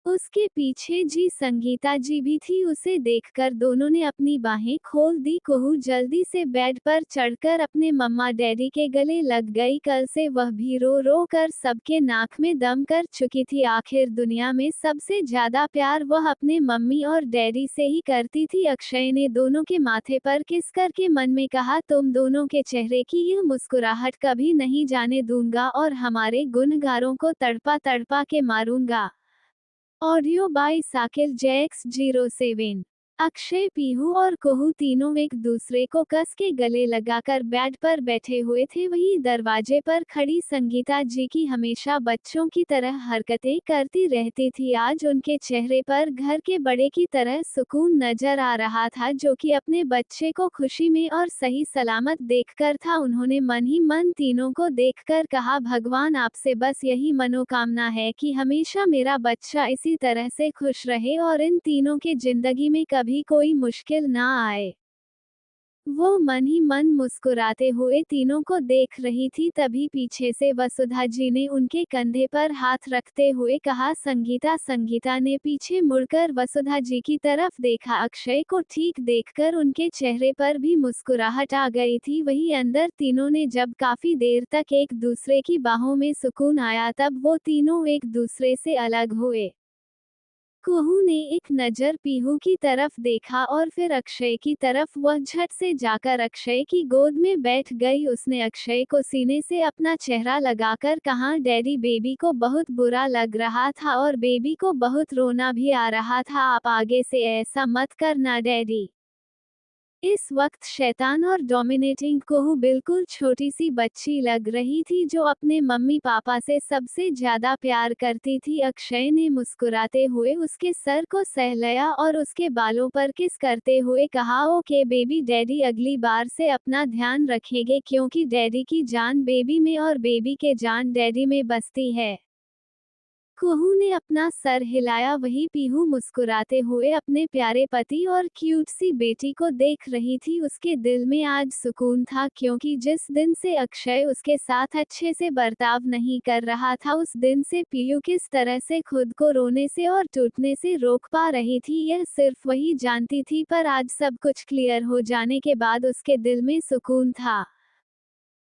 उसके पीछे जी संगीता जी भी थी। उसे देखकर दोनों ने अपनी बाहें खोल दी। कुहू जल्दी से बेड पर चढ़कर अपने मम्मा डैडी के गले लग गई। कल से वह भी रो रो कर सबके नाक में दम कर चुकी थी। आखिर दुनिया में सबसे ज्यादा प्यार वह अपने मम्मी और डैडी से ही करती थी। अक्षय ने दोनों के माथे पर किस करके मन में कहा, तुम दोनों के चेहरे की यह मुस्कुराहट कभी नहीं जाने दूंगा और हमारे गुनहगारों को तड़पा तड़पा के मारूंगा। Audio by Sakir JX07। Akshay, Pihu और कुहू तीनों एक दूसरे को कस के गले लगाकर बेड पर बैठे हुए थे। वहीं दरवाजे पर खड़ी संगीता जी की हमेशा बच्चों की तरह हरकतें करती रहती थी। आज उनके चेहरे पर घर के बड़े की तरह सुकून नजर आ रहा था, जो कि अपने बच्चे को खुशी में और सही सलामत देखकर था। उन्होंने मन ही मन तीनों को देखकर कहा, भगवान आपसे बस यही मनोकामना है कि हमेशा मेरा बच्चा इसी तरह से खुश रहे और इन तीनों के जिंदगी में कभी कोई मुश्किल ना आए। वो मन ही मन मुस्कुराते हुए तीनों को देख रही थी, तभी पीछे से वसुधा जी ने उनके कंधे पर हाथ रखते हुए कहा, संगीता। संगीता ने पीछे मुड़कर वसुधा जी की तरफ देखा। अक्षय को ठीक देखकर उनके चेहरे पर भी मुस्कुराहट आ गई थी। वहीं अंदर तीनों ने जब काफी देर तक एक दूसरे की बाहों में सुकून आया, तब वो तीनों एक दूसरे से अलग हुए। कुहू ने एक नजर पीहू की तरफ देखा और फिर अक्षय की तरफ। वह झट से जाकर अक्षय की गोद में बैठ गई। उसने अक्षय को सीने से अपना चेहरा लगाकर कहा, डैडी, बेबी को बहुत बुरा लग रहा था और बेबी को बहुत रोना भी आ रहा था, आप आगे से ऐसा मत करना डैडी। इस वक्त शैतान और डोमिनेटिंग कुहू बिल्कुल छोटी सी बच्ची लग रही थी, जो अपने मम्मी पापा से सबसे ज्यादा प्यार करती थी। अक्षय ने मुस्कुराते हुए उसके सर को सहलाया और उसके बालों पर किस करते हुए कहा, ओके बेबी, डैडी अगली बार से अपना ध्यान रखेंगे, क्योंकि डैडी की जान बेबी में और बेबी के जान डैडी में बसती है। कुहू ने अपना सर हिलाया। वही पीहू मुस्कुराते हुए अपने प्यारे पति और क्यूट सी बेटी को देख रही थी। उसके दिल में आज सुकून था, क्योंकि जिस दिन से अक्षय उसके साथ अच्छे से बर्ताव नहीं कर रहा था, उस दिन से पीहू किस तरह से खुद को रोने से और टूटने से रोक पा रही थी, यह सिर्फ वही जानती थी। पर आज सब कुछ क्लियर हो जाने के बाद उसके दिल में सुकून था।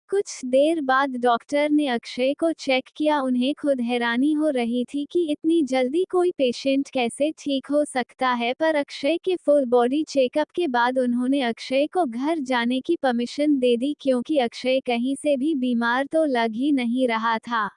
कुछ देर बाद डॉक्टर ने अक्षय को चेक किया। उन्हें खुद हैरानी हो रही थी कि इतनी जल्दी कोई पेशेंट कैसे ठीक हो सकता है, पर अक्षय के फुल बॉडी चेकअप के बाद उन्होंने अक्षय को घर जाने की परमिशन दे दी, क्योंकि अक्षय कहीं से भी बीमार तो लग ही नहीं रहा था।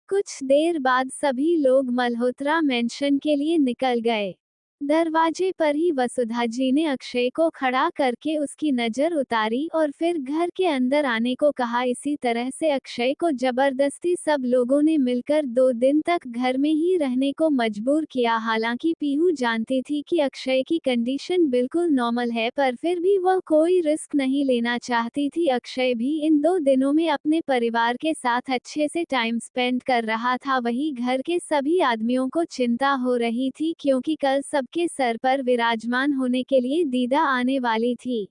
कुछ देर बाद सभी लोग मल्होत्रा मेंशन के लिए निकल गए। दरवाजे पर ही वसुधा जी ने अक्षय को खड़ा करके उसकी नजर उतारी और फिर घर के अंदर आने को कहा। इसी तरह से अक्षय को जबरदस्ती सब लोगों ने मिलकर 2 दिन तक घर में ही रहने को मजबूर किया। हालांकि पीहू जानती थी कि अक्षय की कंडीशन बिल्कुल नॉर्मल है, पर फिर भी वह कोई रिस्क नहीं लेना चाहती थी। अक्षय भी इन 2 दिनों में अपने परिवार के साथ अच्छे से टाइम स्पेंड कर रहा था। वहीं घर के सभी आदमियों को चिंता हो रही थी, क्योंकि कल सबके सर पर विराजमान होने के लिए दीदा आने वाली थी।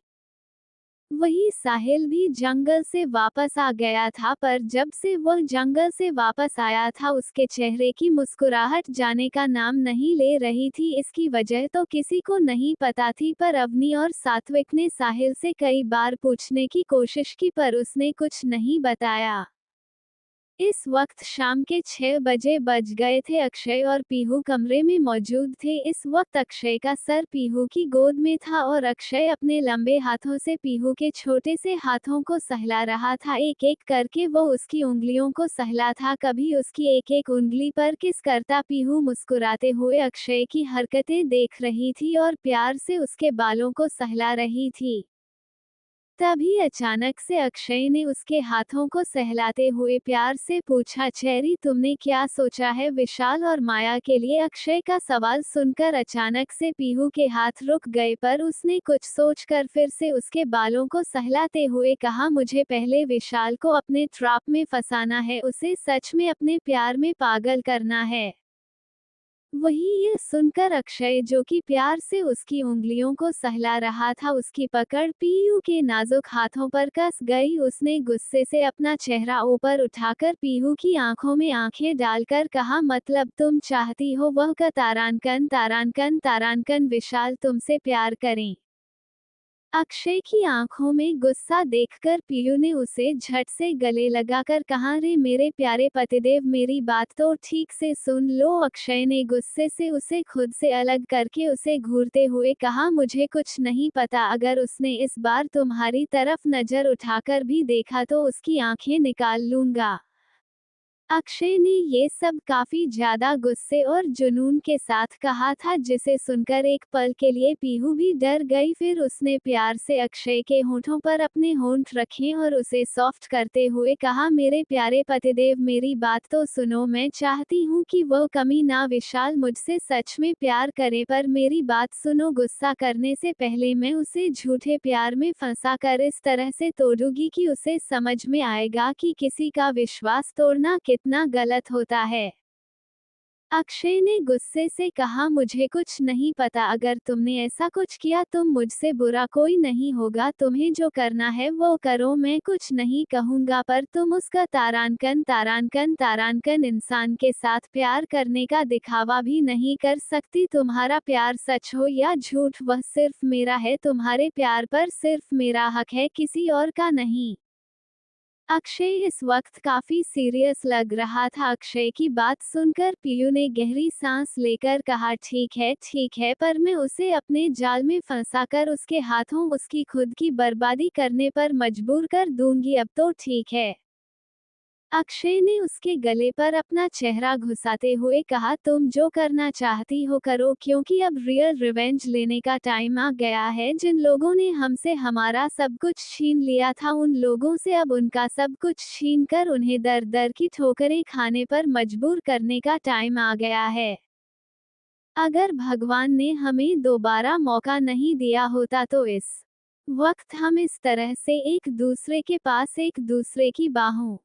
वही साहिल भी जंगल से वापस आ गया था, पर जब से वह जंगल से वापस आया था, उसके चेहरे की मुस्कुराहट जाने का नाम नहीं ले रही थी। इसकी वजह तो किसी को नहीं पता थी, पर अवनी और सात्विक ने साहिल से कई बार पूछने की कोशिश की, पर उसने कुछ नहीं बताया। इस वक्त शाम के 6 बजे बज गए थे। अक्षय और पीहू कमरे में मौजूद थे। इस वक्त अक्षय का सर पीहू की गोद में था और अक्षय अपने लंबे हाथों से पीहू के छोटे से हाथों को सहला रहा था। एक एक करके वो उसकी उंगलियों को सहला था, कभी उसकी एक एक उंगली पर किस करता। पीहू मुस्कुराते हुए अक्षय की हरकतें देख रही थी और प्यार से उसके बालों को सहला रही थी। तभी अचानक से अक्षय ने उसके हाथों को सहलाते हुए प्यार से पूछा, चेरी तुमने क्या सोचा है? विशाल और माया के लिए अक्षय का सवाल सुनकर अचानक से पीहू के हाथ रुक गए, पर उसने कुछ सोचकर फिर से उसके बालों को सहलाते हुए कहा, मुझे पहले विशाल को अपने ट्रैप में फंसाना है, उसे सच में अपने प्यार में पागल करना है। वही ये सुनकर अक्षय, जो कि प्यार से उसकी उंगलियों को सहला रहा था, उसकी पकड़ पीहू के नाजुक हाथों पर कस गई। उसने गुस्से से अपना चेहरा ऊपर उठाकर पीहू की आंखों में आंखें डालकर कहा, मतलब तुम चाहती हो वह का तारांकन तारांकन तारांकन विशाल तुमसे प्यार करें? अक्षय की आंखों में गुस्सा देखकर पीयू ने उसे झट से गले लगाकर कहा, रे मेरे प्यारे पतिदेव, मेरी बात तो ठीक से सुन लो। अक्षय ने गुस्से से उसे खुद से अलग करके उसे घूरते हुए कहा, मुझे कुछ नहीं पता। अगर उसने इस बार तुम्हारी तरफ नजर उठाकर भी देखा तो उसकी आंखें निकाल लूंगा। अक्षय ने ये सब काफी ज्यादा गुस्से और जुनून के साथ कहा था, जिसे सुनकर एक पल के लिए पीहू भी डर गई। फिर उसने प्यार से अक्षय के होठों पर अपने होंठ रखे और उसे सॉफ्ट करते हुए कहा, मेरे प्यारे पतिदेव, मेरी बात तो सुनो। मैं चाहती हूँ कि वो कमीना विशाल मुझसे सच में प्यार करे, पर मेरी बात सुनो। गुस्सा करने से पहले मैं उसे झूठे प्यार में फंसा कर इस तरह से तोड़ूंगी कि उसे समझ में आएगा कि किसी का विश्वास तोड़ना कितना गलत होता है। अक्षय ने गुस्से से कहा, मुझे कुछ नहीं पता। अगर तुमने ऐसा कुछ किया तुम मुझसे बुरा कोई नहीं होगा। तुम्हें जो करना है वो करो, मैं कुछ नहीं कहूंगा, पर तुम उसका तारांकन तारांकन तारांकन इंसान के साथ प्यार करने का दिखावा भी नहीं कर सकती। तुम्हारा प्यार सच हो या झूठ, वह सिर्फ मेरा है। तुम्हारे प्यार पर सिर्फ मेरा हक है, किसी और का नहीं। अक्षय इस वक्त काफी सीरियस लग रहा था। अक्षय की बात सुनकर पीयू ने गहरी सांस लेकर कहा, ठीक है, पर मैं उसे अपने जाल में फंसाकर उसके हाथों उसकी खुद की बर्बादी करने पर मजबूर कर दूंगी। अब तो ठीक है। अक्षय ने उसके गले पर अपना चेहरा घुसाते हुए कहा, तुम जो करना चाहती हो करो, क्योंकि अब रियल रिवेंज लेने का टाइम आ गया है। जिन लोगों ने हमसे हमारा सब कुछ छीन लिया था, उन लोगों से अब उनका सब कुछ छीन कर उन्हें दर दर की ठोकरें खाने पर मजबूर करने का टाइम आ गया है। अगर भगवान ने हमें दोबारा मौका नहीं दिया होता तो इस वक्त हम इस तरह से एक दूसरे के पास एक दूसरे की बाहों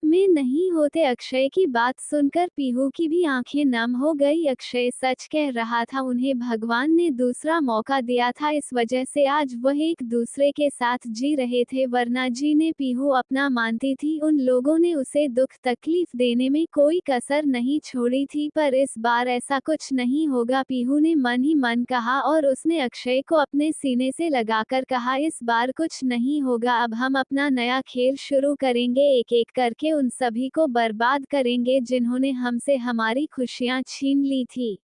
में नहीं होते। अक्षय की बात सुनकर पीहू की भी आंखें नम हो गई। अक्षय सच कह रहा था, उन्हें भगवान ने दूसरा मौका दिया था, इस वजह से आज वह एक दूसरे के साथ जी रहे थे, वरना जीने पीहू अपना मानती थी। उन लोगों ने उसे दुख तकलीफ देने में कोई कसर नहीं छोड़ी थी, पर इस बार ऐसा कुछ नहीं होगा। पीहू ने मन ही मन कहा और उसने अक्षय को अपने सीने से लगाकर कहा, इस बार कुछ नहीं होगा। अब हम अपना नया खेल शुरू करेंगे, एक एक करके उन सभी को बर्बाद करेंगे जिन्होंने हमसे हमारी खुशियां छीन ली थी।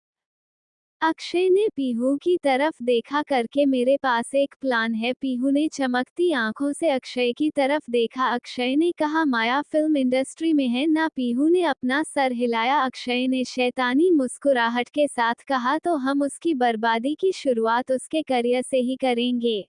अक्षय ने पीहू की तरफ देखा करके, मेरे पास एक प्लान है। पीहू ने चमकती आंखों से अक्षय की तरफ देखा। अक्षय ने कहा, माया फिल्म इंडस्ट्री में है ना? पीहू ने अपना सर हिलाया। अक्षय ने शैतानी मुस्कुराहट के साथ कहा, तो हम उसकी बर्बादी की शुरुआत उसके करियर से ही करेंगे।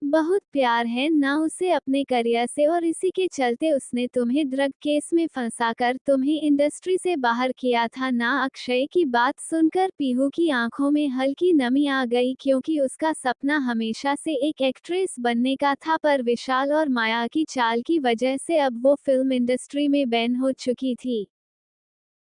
बहुत प्यार है ना उसे अपने करियर से, और इसी के चलते उसने तुम्हें ड्रग केस में फंसाकर तुम्हें इंडस्ट्री से बाहर किया था ना? अक्षय की बात सुनकर पीहू की आंखों में हल्की नमी आ गई, क्योंकि उसका सपना हमेशा से एक एक्ट्रेस बनने का था, पर विशाल और माया की चाल की वजह से अब वो फिल्म इंडस्ट्री में बैन हो चुकी थी।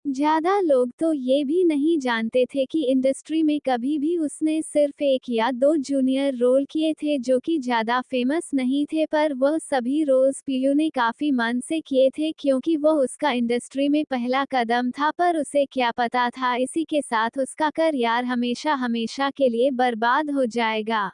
ज्यादा लोग तो ये भी नहीं जानते थे कि इंडस्ट्री में कभी भी उसने सिर्फ एक या दो जूनियर रोल किए थे जो कि ज्यादा फेमस नहीं थे, पर वह सभी रोल्स पीयू ने काफी मन से किए थे, क्योंकि वह उसका इंडस्ट्री में पहला कदम था। पर उसे क्या पता था, इसी के साथ उसका करियर हमेशा हमेशा के लिए बर्बाद हो जाएगा।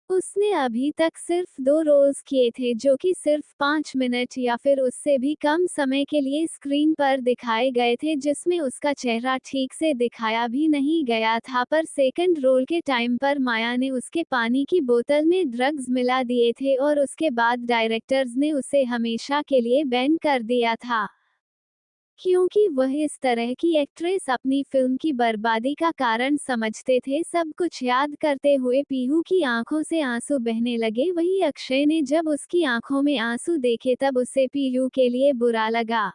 उसने अभी तक सिर्फ 2 रोल्स किए थे जो कि सिर्फ 5 मिनट या फिर उससे भी कम समय के लिए स्क्रीन पर दिखाए गए थे, जिसमें उसका चेहरा ठीक से दिखाया भी नहीं गया था। पर सेकंड रोल के टाइम पर माया ने उसके पानी की बोतल में ड्रग्स मिला दिए थे और उसके बाद डायरेक्टर्स ने उसे हमेशा के लिए बैन कर दिया था, क्योंकि वह इस तरह की एक्ट्रेस अपनी फिल्म की बर्बादी का कारण समझते थे। सब कुछ याद करते हुए पीहू की आंखों से आंसू बहने लगे। वहीं अक्षय ने जब उसकी आंखों में आंसू देखे तब उसे पीहू के लिए बुरा लगा,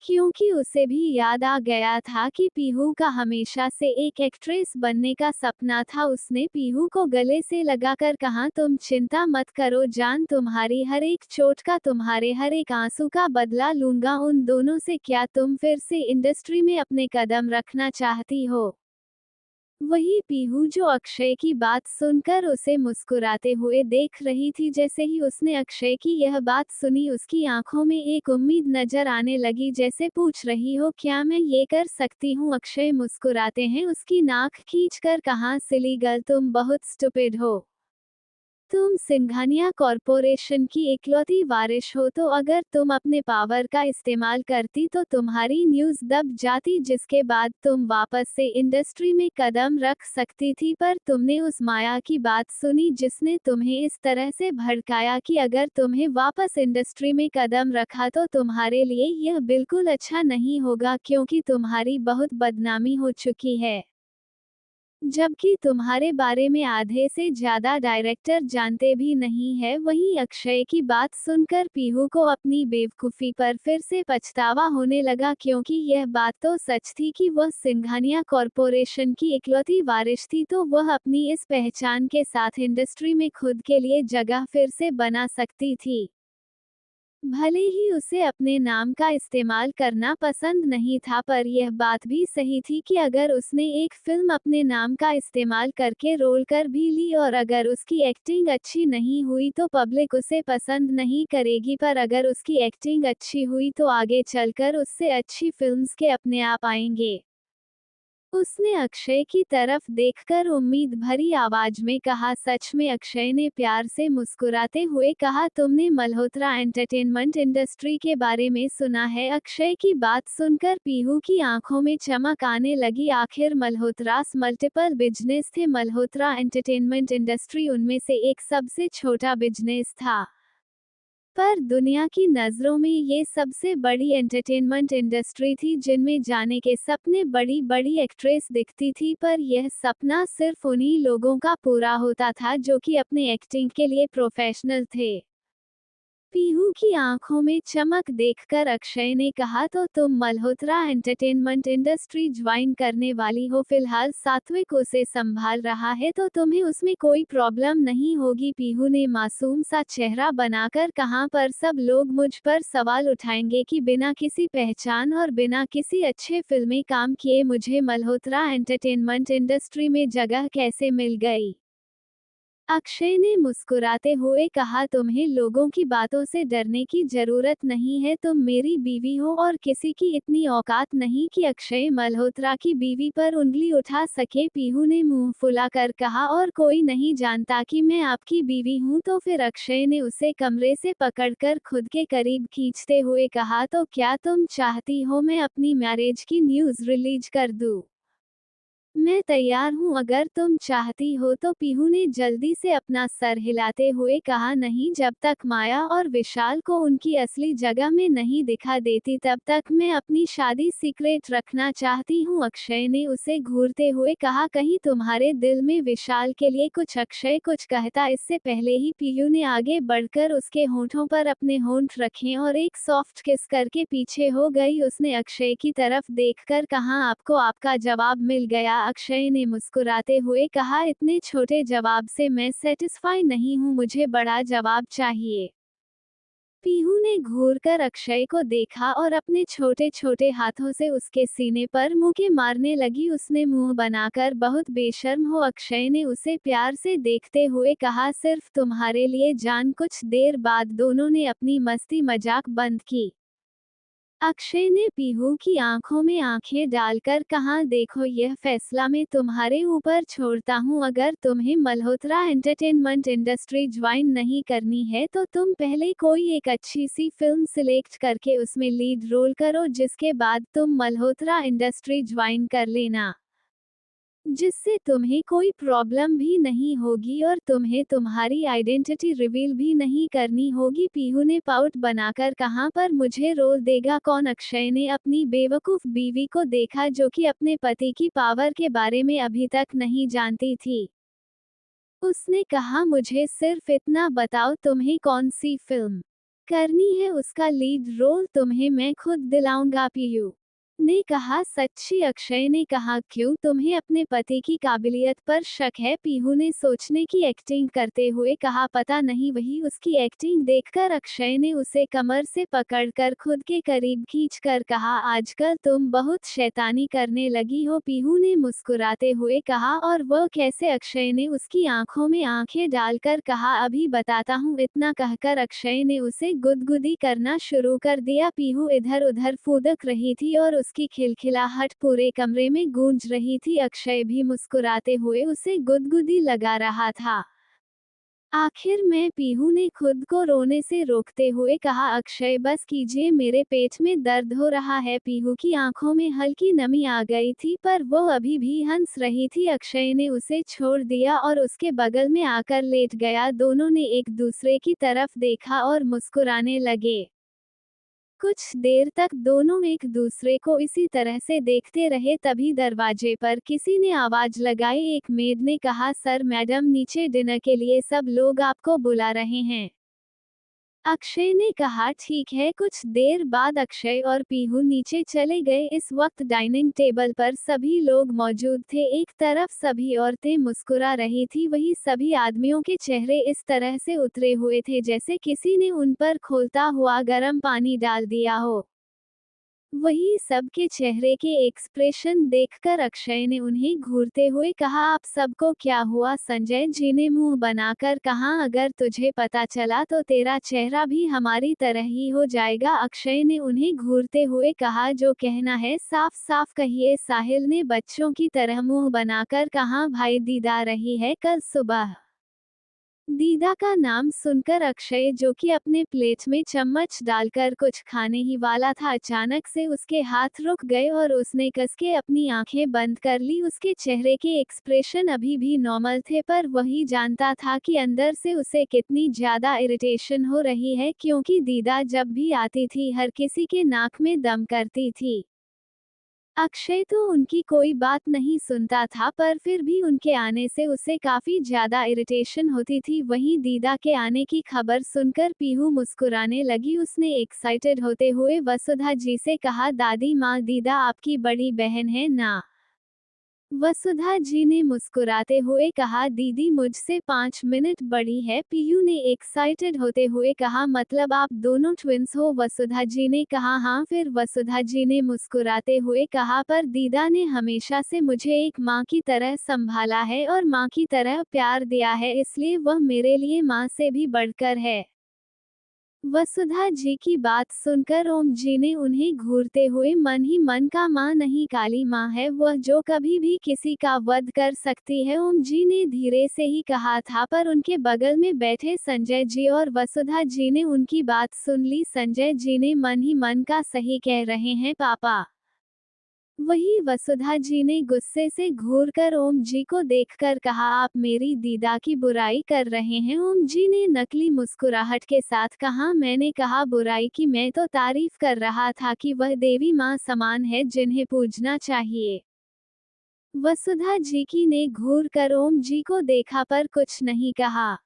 क्योंकि उसे भी याद आ गया था कि पीहू का हमेशा से एक एक्ट्रेस बनने का सपना था। उसने पीहू को गले से लगाकर कहा, तुम चिंता मत करो जान, तुम्हारी हर एक चोट का, तुम्हारे हर एक आंसू का बदला लूंगा। उन दोनों से क्या तुम फिर से इंडस्ट्री में अपने कदम रखना चाहती हो? वही पीहू, जो अक्षय की बात सुनकर उसे मुस्कुराते हुए देख रही थी। जैसे ही उसने अक्षय की यह बात सुनी, उसकी आंखों में एक उम्मीद नजर आने लगी, जैसे पूछ रही हो, क्या मैं ये कर सकती हूँ? अक्षय मुस्कुराते हैं उसकी नाक खींचकर कहा, सिली गर्ल, तुम बहुत स्टूपिड हो। तुम सिंघानिया कॉरपोरेशन की इकलौती वारिस हो, तो अगर तुम अपने पावर का इस्तेमाल करती तो तुम्हारी न्यूज़ दब जाती, जिसके बाद तुम वापस से इंडस्ट्री में कदम रख सकती थी। पर तुमने उस माया की बात सुनी जिसने तुम्हें इस तरह से भड़काया कि अगर तुम्हें वापस इंडस्ट्री में कदम रखा तो तुम्हारे लिए यह बिल्कुल अच्छा नहीं होगा, क्योंकि तुम्हारी बहुत बदनामी हो चुकी है, जबकि तुम्हारे बारे में आधे से ज्यादा डायरेक्टर जानते भी नहीं है। वहीं अक्षय की बात सुनकर पीहू को अपनी बेवकूफी पर फिर से पछतावा होने लगा, क्योंकि यह बात तो सच थी कि वह सिंघानिया कॉरपोरेशन की इकलौती वारिस थी, तो वह अपनी इस पहचान के साथ इंडस्ट्री में खुद के लिए जगह फिर से बना सकती थी। भले ही उसे अपने नाम का इस्तेमाल करना पसंद नहीं था, पर यह बात भी सही थी कि अगर उसने एक फिल्म अपने नाम का इस्तेमाल करके रोल कर भी ली और अगर उसकी एक्टिंग अच्छी नहीं हुई तो पब्लिक उसे पसंद नहीं करेगी, पर अगर उसकी एक्टिंग अच्छी हुई तो आगे चलकर उससे अच्छी फिल्म्स के अपने आप आएंगे। उसने अक्षय की तरफ देखकर उम्मीद भरी आवाज में कहा, सच में? अक्षय ने प्यार से मुस्कुराते हुए कहा, तुमने मल्होत्रा एंटरटेनमेंट इंडस्ट्री के बारे में सुना है? अक्षय की बात सुनकर पीहू की आंखों में चमक आने लगी। आखिर मल्होत्रास मल्टीपल बिजनेस थे, मल्होत्रा एंटरटेनमेंट इंडस्ट्री उनमें से एक सबसे छोटा बिजनेस था, पर दुनिया की नज़रों में ये सबसे बड़ी एंटरटेनमेंट इंडस्ट्री थी, जिनमें जाने के सपने बड़ी बड़ी एक्ट्रेस दिखती थी। पर यह सपना सिर्फ उन्हीं लोगों का पूरा होता था जो कि अपने एक्टिंग के लिए प्रोफेशनल थे। पीहू की आंखों में चमक देखकर अक्षय ने कहा, तो तुम मल्होत्रा एंटरटेनमेंट इंडस्ट्री ज्वाइन करने वाली हो? फिलहाल सात्विक उसे संभाल रहा है, तो तुम्हें उसमें कोई प्रॉब्लम नहीं होगी? पीहू ने मासूम सा चेहरा बनाकर कहा, पर सब लोग मुझ पर सवाल उठाएंगे कि बिना किसी पहचान और बिना किसी अच्छे फिल्में काम किए मुझे मल्होत्रा एंटरटेनमेंट इंडस्ट्री में जगह कैसे मिल गई? अक्षय ने मुस्कुराते हुए कहा, तुम्हें लोगों की बातों से डरने की जरूरत नहीं है, तुम मेरी बीवी हो और किसी की इतनी औकात नहीं कि अक्षय मल्होत्रा की बीवी पर उंगली उठा सके। पीहू ने मुंह फुलाकर कहा, और कोई नहीं जानता कि मैं आपकी बीवी हूं? तो फिर अक्षय ने उसे कमरे से पकड़कर खुद के करीब खींचते हुए कहा, तो क्या तुम चाहती हो मैं अपनी मैरिज की न्यूज़ रिलीज कर दूं? मैं तैयार हूँ अगर तुम चाहती हो। तो पीहू ने जल्दी से अपना सर हिलाते हुए कहा, नहीं, जब तक माया और विशाल को उनकी असली जगह में नहीं दिखा देती तब तक मैं अपनी शादी सीक्रेट रखना चाहती हूँ। अक्षय ने उसे घूरते हुए कहा, कहीं तुम्हारे दिल में विशाल के लिए कुछ अक्षय कुछ कहता। इससे पहले ही पीहू ने आगे बढ़कर उसके होंठों पर अपने होंठ रखे और एक सॉफ्ट किस करके पीछे हो गई। उसने अक्षय की तरफ देखकर कहा, आपको आपका जवाब मिल गया? अक्षय ने मुस्कुराते हुए कहा, इतने छोटे जवाब से मैं सेटिस्फाई नहीं हूँ, मुझे बड़ा जवाब चाहिए। पीहू ने घूरकर अक्षय को देखा और अपने छोटे छोटे हाथों से उसके सीने पर मुक्के मारने लगी। उसने मुंह बनाकर बहुत बेशर्म हो? अक्षय ने उसे प्यार से देखते हुए कहा, सिर्फ तुम्हारे लिए जान। कुछ देर बाद दोनों ने अपनी मस्ती मजाक बंद की। अक्षय ने पीहू की आंखों में आंखें डालकर कहा, देखो यह फैसला मैं तुम्हारे ऊपर छोड़ता हूँ। अगर तुम्हें मल्होत्रा एंटरटेनमेंट इंडस्ट्री ज्वाइन नहीं करनी है तो तुम पहले कोई एक अच्छी सी फिल्म सिलेक्ट करके उसमें लीड रोल करो, जिसके बाद तुम मल्होत्रा इंडस्ट्री ज्वाइन कर लेना, जिससे तुम्हें कोई प्रॉब्लम भी नहीं होगी और तुम्हें तुम्हारी आइडेंटिटी रिवील भी नहीं करनी होगी। पीहू ने पाउट बनाकर कहा, पर मुझे रोल देगा कौन? अक्षय ने अपनी बेवकूफ बीवी को देखा, जो कि अपने पति की पावर के बारे में अभी तक नहीं जानती थी। उसने कहा, मुझे सिर्फ इतना बताओ, तुम्हें कौन सी फिल्म करनी है, उसका लीड रोल तुम्हें मैं खुद दिलाऊंगा। पीयू ने कहा, सच्ची? अक्षय ने कहा, क्यों, तुम्हें अपने पति की काबिलियत पर शक है? पीहू ने सोचने की एक्टिंग करते हुए कहा, पता नहीं। वही उसकी एक्टिंग देखकर अक्षय ने उसे कमर से पकड़कर खुद के करीब खींचकर कहा, आजकल तुम बहुत शैतानी करने लगी हो। पीहू ने मुस्कुराते हुए कहा, और वह कैसे? अक्षय ने उसकी आंखों में आंखें डालकर कहा, अभी बताता हूँ। इतना कहकर अक्षय ने उसे गुदगुदी करना शुरू कर दिया। पीहू इधर उधर फुदक रही थी और उसकी खिलखिलाहट पूरे कमरे में गूंज रही थी। अक्षय भी मुस्कुराते हुए उसे गुदगुदी लगा रहा था। आखिर में पीहू ने खुद को रोने से रोकते हुए कहा, अक्षय बस कीजिए, मेरे पेट में दर्द हो रहा है। पीहू की आंखों में हल्की नमी आ गई थी, पर वो अभी भी हंस रही थी। अक्षय ने उसे छोड़ दिया और उसके बगल में आकर लेट गया। दोनों ने एक दूसरे की तरफ देखा और मुस्कुराने लगे। कुछ देर तक दोनों एक दूसरे को इसी तरह से देखते रहे। तभी दरवाजे पर किसी ने आवाज लगाई। एक मेड ने कहा, सर, मैडम नीचे डिनर के लिए सब लोग आपको बुला रहे हैं। अक्षय ने कहा, ठीक है। कुछ देर बाद अक्षय और पीहू नीचे चले गए। इस वक्त डाइनिंग टेबल पर सभी लोग मौजूद थे। एक तरफ सभी औरतें मुस्कुरा रही थी, वहीं सभी आदमियों के चेहरे इस तरह से उतरे हुए थे जैसे किसी ने उन पर खौलता हुआ गर्म पानी डाल दिया हो। वही सबके चेहरे के एक्सप्रेशन देखकर अक्षय ने उन्हें घूरते हुए कहा, आप सबको क्या हुआ? संजय जी ने मुंह बनाकर कहा, अगर तुझे पता चला तो तेरा चेहरा भी हमारी तरह ही हो जाएगा। अक्षय ने उन्हें घूरते हुए कहा, जो कहना है साफ साफ कहिए। साहिल ने बच्चों की तरह मुंह बनाकर कहा, भाई दीदा रही है कल सुबह। दीदा का नाम सुनकर अक्षय, जो कि अपने प्लेट में चम्मच डालकर कुछ खाने ही वाला था, अचानक से उसके हाथ रुक गए और उसने कस के अपनी आंखें बंद कर ली। उसके चेहरे के एक्सप्रेशन अभी भी नॉर्मल थे, पर वही जानता था कि अंदर से उसे कितनी ज्यादा इरिटेशन हो रही है, क्योंकि दीदा जब भी आती थी हर किसी के नाक में दम करती थी। अक्षय तो उनकी कोई बात नहीं सुनता था, पर फिर भी उनके आने से उसे काफी ज्यादा इरिटेशन होती थी। वहीं दीदा के आने की खबर सुनकर पीहू मुस्कुराने लगी। उसने एक्साइटेड होते हुए वसुधा जी से कहा, दादी माँ, दीदा आपकी बड़ी बहन है ना? वसुधा जी ने मुस्कुराते हुए कहा, दीदी मुझसे 5 मिनट बड़ी है। पीयू ने एक्साइटेड होते हुए कहा, मतलब आप दोनों ट्विंस हो? वसुधा जी ने कहा, हाँ। फिर वसुधा जी ने मुस्कुराते हुए कहा, पर दीदा ने हमेशा से मुझे एक माँ की तरह संभाला है और माँ की तरह प्यार दिया है, इसलिए वह मेरे लिए माँ से भी बढ़कर है। वसुधा जी की बात सुनकर ओम जी ने उन्हें घूरते हुए मन ही मन का, माँ नहीं, काली माँ है वह, जो कभी भी किसी का वध कर सकती है। ओम जी ने धीरे से ही कहा था, पर उनके बगल में बैठे संजय जी और वसुधा जी ने उनकी बात सुन ली। संजय जी ने मन ही मन का, सही कह रहे हैं पापा। वही वसुधा जी ने गुस्से से घूरकर ओम जी को देखकर कहा, आप मेरी दीदा की बुराई कर रहे हैं? ओम जी ने नकली मुस्कुराहट के साथ कहा, मैंने कहा बुराई की? मैं तो तारीफ कर रहा था कि वह देवी माँ समान है जिन्हें पूजना चाहिए। वसुधा जी की ने घूर कर ओम जी को देखा पर कुछ नहीं कहा।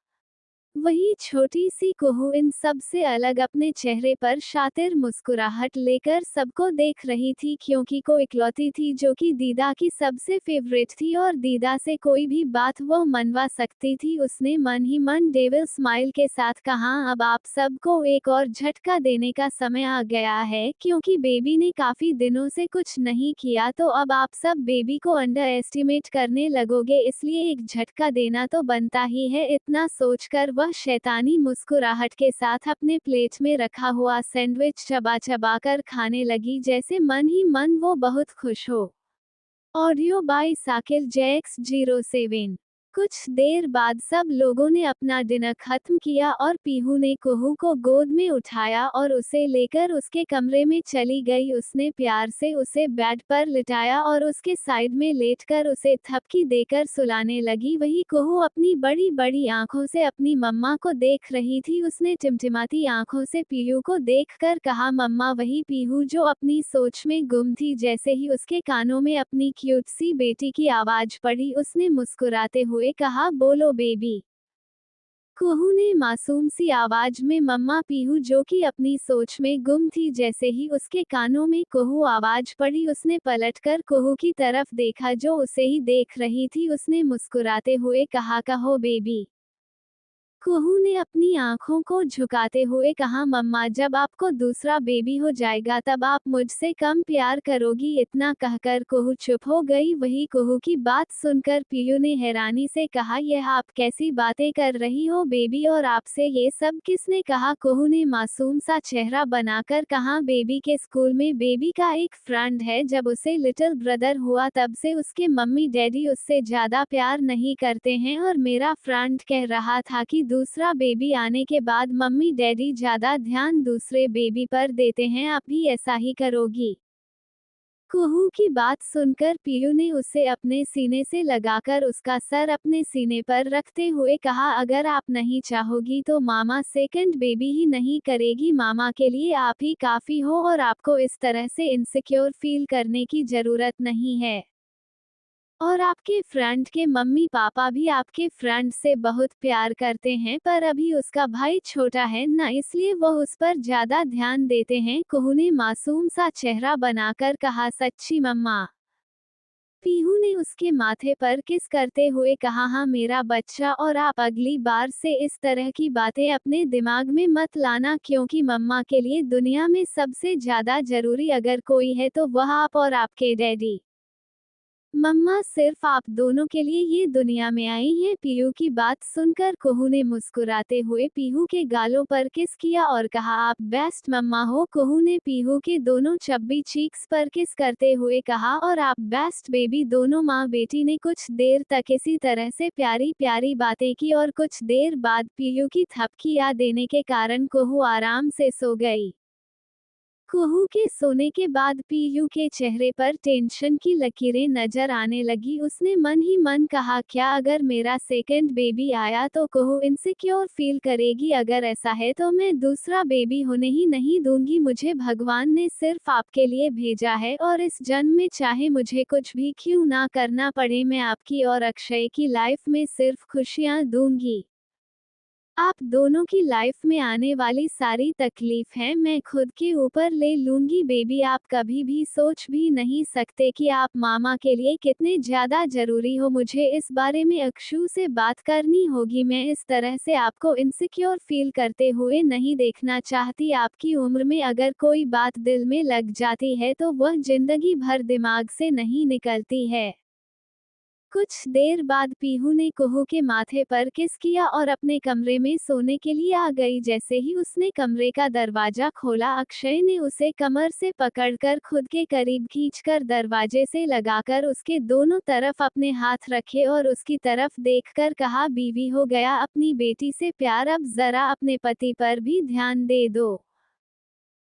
वही छोटी सी कुहू इन सब से अलग अपने चेहरे पर शातिर मुस्कुराहट लेकर सबको देख रही थी, क्योंकि को इकलौती थी जो कि दीदा की सबसे फेवरेट थी और दीदा से कोई भी बात वो मनवा सकती थी। उसने मन ही मन डेविल स्माइल के साथ कहा, अब आप सबको एक और झटका देने का समय आ गया है, क्योंकि बेबी ने काफी दिनों से कुछ नहीं किया, तो अब आप सब बेबी को अंडर एस्टिमेट करने लगोगे, इसलिए एक झटका देना तो बनता ही है। इतना सोचकर वह वह शैतानी मुस्कुराहट के साथ अपने प्लेट में रखा हुआ सैंडविच चबा चबा कर खाने लगी, जैसे मन ही मन वो बहुत खुश हो। Audio by Sakir J X 07। कुछ देर बाद सब लोगों ने अपना डिनर खत्म किया और पीहू ने कुहू को गोद में उठाया और उसे लेकर उसके कमरे में चली गई। उसने प्यार से उसे बेड पर लिटाया और उसके साइड में लेटकर उसे थपकी देकर सुलाने लगी। वही कुहू अपनी बड़ी बड़ी आंखों से अपनी मम्मा को देख रही थी। उसने टिमटिमाती आंखों से पीहू को देखकर कहा, मम्मा। वही पीहू जो अपनी सोच में गुम थी। जैसे ही उसके कानों में अपनी क्यूट सी बेटी की आवाज पड़ी, उसने मुस्कुराते हुए कहा, बोलो बेबी। कुहू ने मासूम सी आवाज में मम्मा पीहू जो कि अपनी सोच में गुम थी। जैसे ही उसके कानों में कुहू आवाज पड़ी, उसने पलटकर कुहू की तरफ देखा जो उसे ही देख रही थी। उसने मुस्कुराते हुए कहा, कहो बेबी। कुहू ने अपनी आंखों को झुकाते हुए कहा, मम्मा जब आपको दूसरा बेबी हो जाएगा तब आप मुझसे कम प्यार करोगी। इतना कहकर कुहू चुप हो गई। वही कुहू की बात सुनकर पीहू ने हैरानी से कहा, यह आप कैसी बातें कर रही हो बेबी, और आपसे ये सब किसने कहा? कुहू ने मासूम सा चेहरा बनाकर कहा, बेबी के स्कूल में बेबी का एक फ्रेंड है। जब उसे लिटिल ब्रदर हुआ तब से उसके मम्मी डैडी उससे ज्यादा प्यार नहीं करते हैं, और मेरा फ्रेंड कह रहा था कि दूसरा बेबी आने के बाद मम्मी डैडी ज्यादा ध्यान दूसरे बेबी पर देते हैं। आप भी ऐसा ही करोगी? कुहू की बात सुनकर पीहू ने उसे अपने सीने से लगाकर उसका सर अपने सीने पर रखते हुए कहा, अगर आप नहीं चाहोगी तो मामा सेकंड बेबी ही नहीं करेगी। मामा के लिए आप ही काफी हो और आपको इस तरह से इनसिक्योर फील करने की जरूरत नहीं है। और आपके फ्रेंड के मम्मी पापा भी आपके फ्रेंड से बहुत प्यार करते हैं, पर अभी उसका भाई छोटा है ना, इसलिए वो उस पर ज्यादा ध्यान देते हैं। कुहू ने मासूम सा चेहरा बनाकर कहा, सच्ची मम्मा? पीहू ने उसके माथे पर किस करते हुए कहा, हाँ मेरा बच्चा, और आप अगली बार से इस तरह की बातें अपने दिमाग में मत लाना, क्योंकि मम्मा के लिए दुनिया में सबसे ज्यादा जरूरी अगर कोई है तो वह आप और आपके डैडी। मम्मा सिर्फ आप दोनों के लिए ये दुनिया में आई हैं। पीहू की बात सुनकर कुहू ने मुस्कुराते हुए पीहू के गालों पर किस किया और कहा, आप बेस्ट मम्मा हो। कुहू ने पीहू के दोनों चब्बी चीक्स पर किस करते हुए कहा, और आप बेस्ट बेबी। दोनों माँ बेटी ने कुछ देर तक इसी तरह से प्यारी प्यारी बातें की और कुछ देर बाद पीहू की थपकियां देने के कारण कुहू आराम से सो गई। कुहू के सोने के बाद पीयू के चेहरे पर टेंशन की लकीरें नजर आने लगी। उसने मन ही मन कहा, क्या अगर मेरा सेकंड बेबी आया तो कुहू इनसिक्योर फील करेगी? अगर ऐसा है तो मैं दूसरा बेबी होने ही नहीं दूंगी। मुझे भगवान ने सिर्फ आपके लिए भेजा है, और इस जन्म में चाहे मुझे कुछ भी क्यों ना करना पड़े, मैं आपकी और अक्षय की लाइफ में सिर्फ खुशियां दूंगी। आप दोनों की लाइफ में आने वाली सारी तकलीफ है मैं खुद के ऊपर ले लूंगी। बेबी आप कभी भी सोच भी नहीं सकते कि आप मामा के लिए कितने ज्यादा जरूरी हो। मुझे इस बारे में अक्षु से बात करनी होगी। मैं इस तरह से आपको इनसिक्योर फील करते हुए नहीं देखना चाहती। आपकी उम्र में अगर कोई बात दिल में लग जाती है तो वह जिंदगी भर दिमाग से नहीं निकलती है। कुछ देर बाद पीहू ने कुहू के माथे पर किस किया और अपने कमरे में सोने के लिए आ गई। जैसे ही उसने कमरे का दरवाजा खोला, अक्षय ने उसे कमर से पकड़कर खुद के करीब खींचकर दरवाजे से लगाकर उसके दोनों तरफ अपने हाथ रखे और उसकी तरफ देखकर कहा, बीवी हो गया अपनी बेटी से प्यार, अब जरा अपने पति पर भी ध्यान दे दो।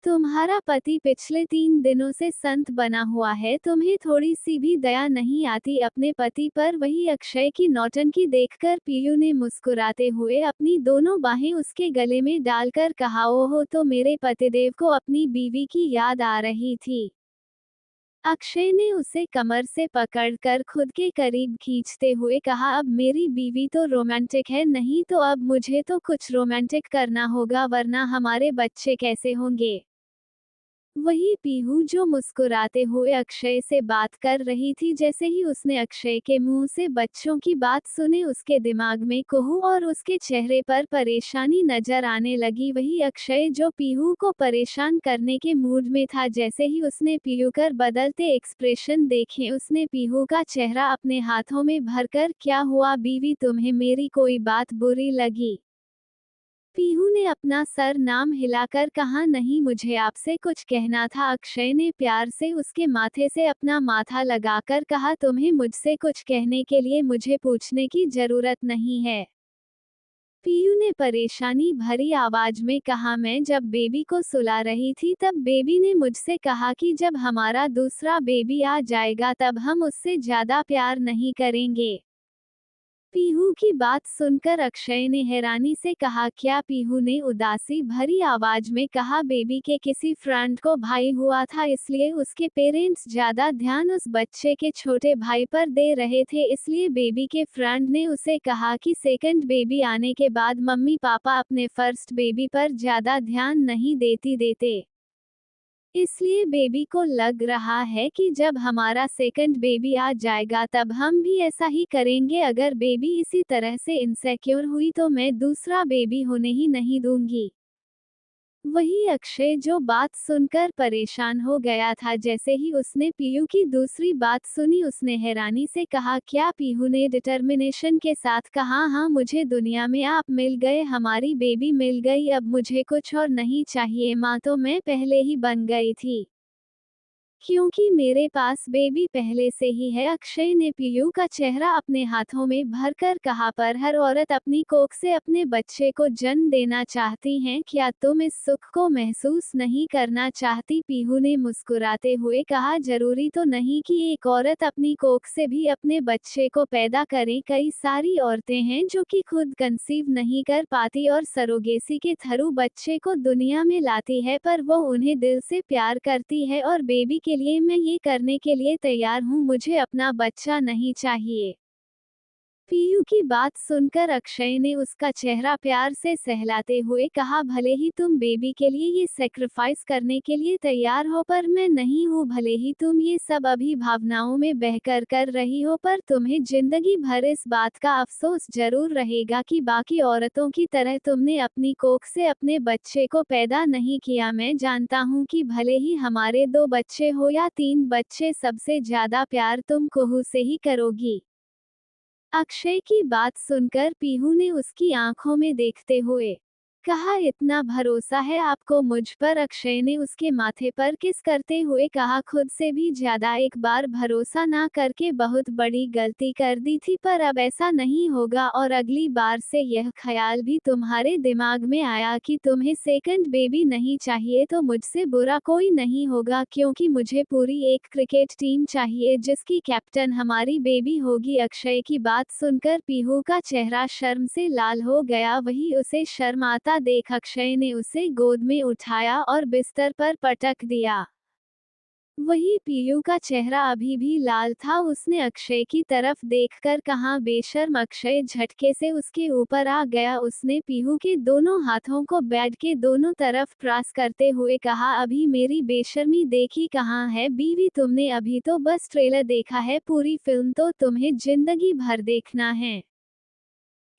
तुम्हारा पति पिछले 3 दिनों से संत बना हुआ है, तुम्हें थोड़ी सी भी दया नहीं आती अपने पति पर? वही अक्षय की नौटंकी देखकर पीयू ने मुस्कुराते हुए अपनी दोनों बाहें उसके गले में डालकर कहा, ओहो, तो मेरे पतिदेव को अपनी बीवी की याद आ रही थी। अक्षय ने उसे कमर से पकड़कर खुद के करीब खींचते हुए कहा, अब मेरी बीवी तो रोमांटिक है, नहीं तो अब मुझे तो कुछ रोमांटिक करना होगा, वरना हमारे बच्चे कैसे होंगे। वही पीहू जो मुस्कुराते हुए अक्षय से बात कर रही थी। जैसे ही उसने अक्षय के मुंह से बच्चों की बात सुनी, उसके दिमाग में कुहू और उसके चेहरे पर परेशानी नजर आने लगी। वही अक्षय जो पीहू को परेशान करने के मूड में था। जैसे ही उसने पीहू कर बदलते एक्सप्रेशन देखे, उसने पीहू का चेहरा अपने हाथों में भरकर, क्या हुआ बीवी, तुम्हें मेरी कोई बात बुरी लगी? पीहू ने अपना सर नाम हिलाकर कहा, नहीं, मुझे आपसे कुछ कहना था। अक्षय ने प्यार से उसके माथे से अपना माथा लगाकर कहा, तुम्हें मुझसे कुछ कहने के लिए मुझे पूछने की जरूरत नहीं है। पीयू ने परेशानी भरी आवाज में कहा, मैं जब बेबी को सुला रही थी तब बेबी ने मुझसे कहा कि जब हमारा दूसरा बेबी आ जाएगा तब हम उससे ज्यादा प्यार नहीं करेंगे। पीहू की बात सुनकर अक्षय ने हैरानी से कहा, क्या? पीहू ने उदासी भरी आवाज में कहा, बेबी के किसी फ्रेंड को भाई हुआ था, इसलिए उसके पेरेंट्स ज्यादा ध्यान उस बच्चे के छोटे भाई पर दे रहे थे, इसलिए बेबी के फ्रेंड ने उसे कहा कि सेकंड बेबी आने के बाद मम्मी पापा अपने फर्स्ट बेबी पर ज्यादा ध्यान नहीं देते। इसलिए बेबी को लग रहा है कि जब हमारा सेकंड बेबी आ जाएगा तब हम भी ऐसा ही करेंगे। अगर बेबी इसी तरह से इनसेक्योर हुई तो मैं दूसरा बेबी होने ही नहीं दूंगी। वही अक्षय, जो बात सुनकर परेशान हो गया था, जैसे ही उसने पीयू की दूसरी बात सुनी उसने हैरानी से कहा, क्या? पीहू ने डिटर्मिनेशन के साथ कहा, हाँ, मुझे दुनिया में आप मिल गए, हमारी बेबी मिल गई, अब मुझे कुछ और नहीं चाहिए। माँ तो मैं पहले ही बन गई थी, क्योंकि मेरे पास बेबी पहले से ही है। अक्षय ने पीयू का चेहरा अपने हाथों में भरकर कहा, पर हर औरत अपनी कोख से अपने बच्चे को जन्म देना चाहती हैं, क्या तुम इस सुख को महसूस नहीं करना चाहती? पीहू ने मुस्कुराते हुए कहा, जरूरी तो नहीं कि एक औरत अपनी कोख से भी अपने बच्चे को पैदा करे, कई सारी औरतें हैं जो कि खुद कंसीव नहीं कर पाती और सरोगेसी के थ्रू बच्चे को दुनिया में लाती है, पर वो उन्हें दिल से प्यार करती है और बेबी के लिए मैं ये करने के लिए तैयार हूँ, मुझे अपना बच्चा नहीं चाहिए। पीयू की बात सुनकर अक्षय ने उसका चेहरा प्यार से सहलाते हुए कहा, भले ही तुम बेबी के लिए ये सेक्रीफाइस करने के लिए तैयार हो, पर मैं नहीं हूँ। भले ही तुम ये सब अभी भावनाओं में बहकर कर रही हो, पर तुम्हें जिंदगी भर इस बात का अफसोस जरूर रहेगा कि बाकी औरतों की तरह तुमने अपनी कोख से अपने बच्चे को पैदा नहीं किया। मैं जानता हूँ कि भले ही हमारे 2 बच्चे हो या 3 बच्चे, सबसे ज्यादा प्यार तुम कुहू से ही करोगी। अक्षय की बात सुनकर पीहू ने उसकी आंखों में देखते हुए कहा, इतना भरोसा है आपको मुझ पर? अक्षय ने उसके माथे पर किस करते हुए कहा, खुद से भी ज्यादा एक बार भरोसा ना करके बहुत बड़ी गलती कर दी थी, पर अब ऐसा नहीं होगा और अगली बार से यह ख्याल भी तुम्हारे दिमाग में आया कि तुम्हें सेकंड बेबी नहीं चाहिए तो मुझसे बुरा कोई नहीं होगा, क्योंकि मुझे पूरी एक क्रिकेट टीम चाहिए जिसकी कैप्टन हमारी बेबी होगी। अक्षय की बात सुनकर पीहू का चेहरा शर्म से लाल हो गया। वही उसे शर्माता देख अक्षय ने उसे गोद में उठाया और बिस्तर पर पटक दिया। वही पीयू का चेहरा अभी भी लाल था। उसने अक्षय की तरफ देखकर कहा, बेशर्म। अक्षय झटके से उसके ऊपर आ गया। उसने पीहू के दोनों हाथों को बेड के दोनों तरफ प्रेस करते हुए कहा, अभी मेरी बेशर्मी देखी कहाँ है बीवी तुमने? अभी तो बस ट्रेलर देखा है, पूरी फिल्म तो तुम्हें जिंदगी भर देखना है।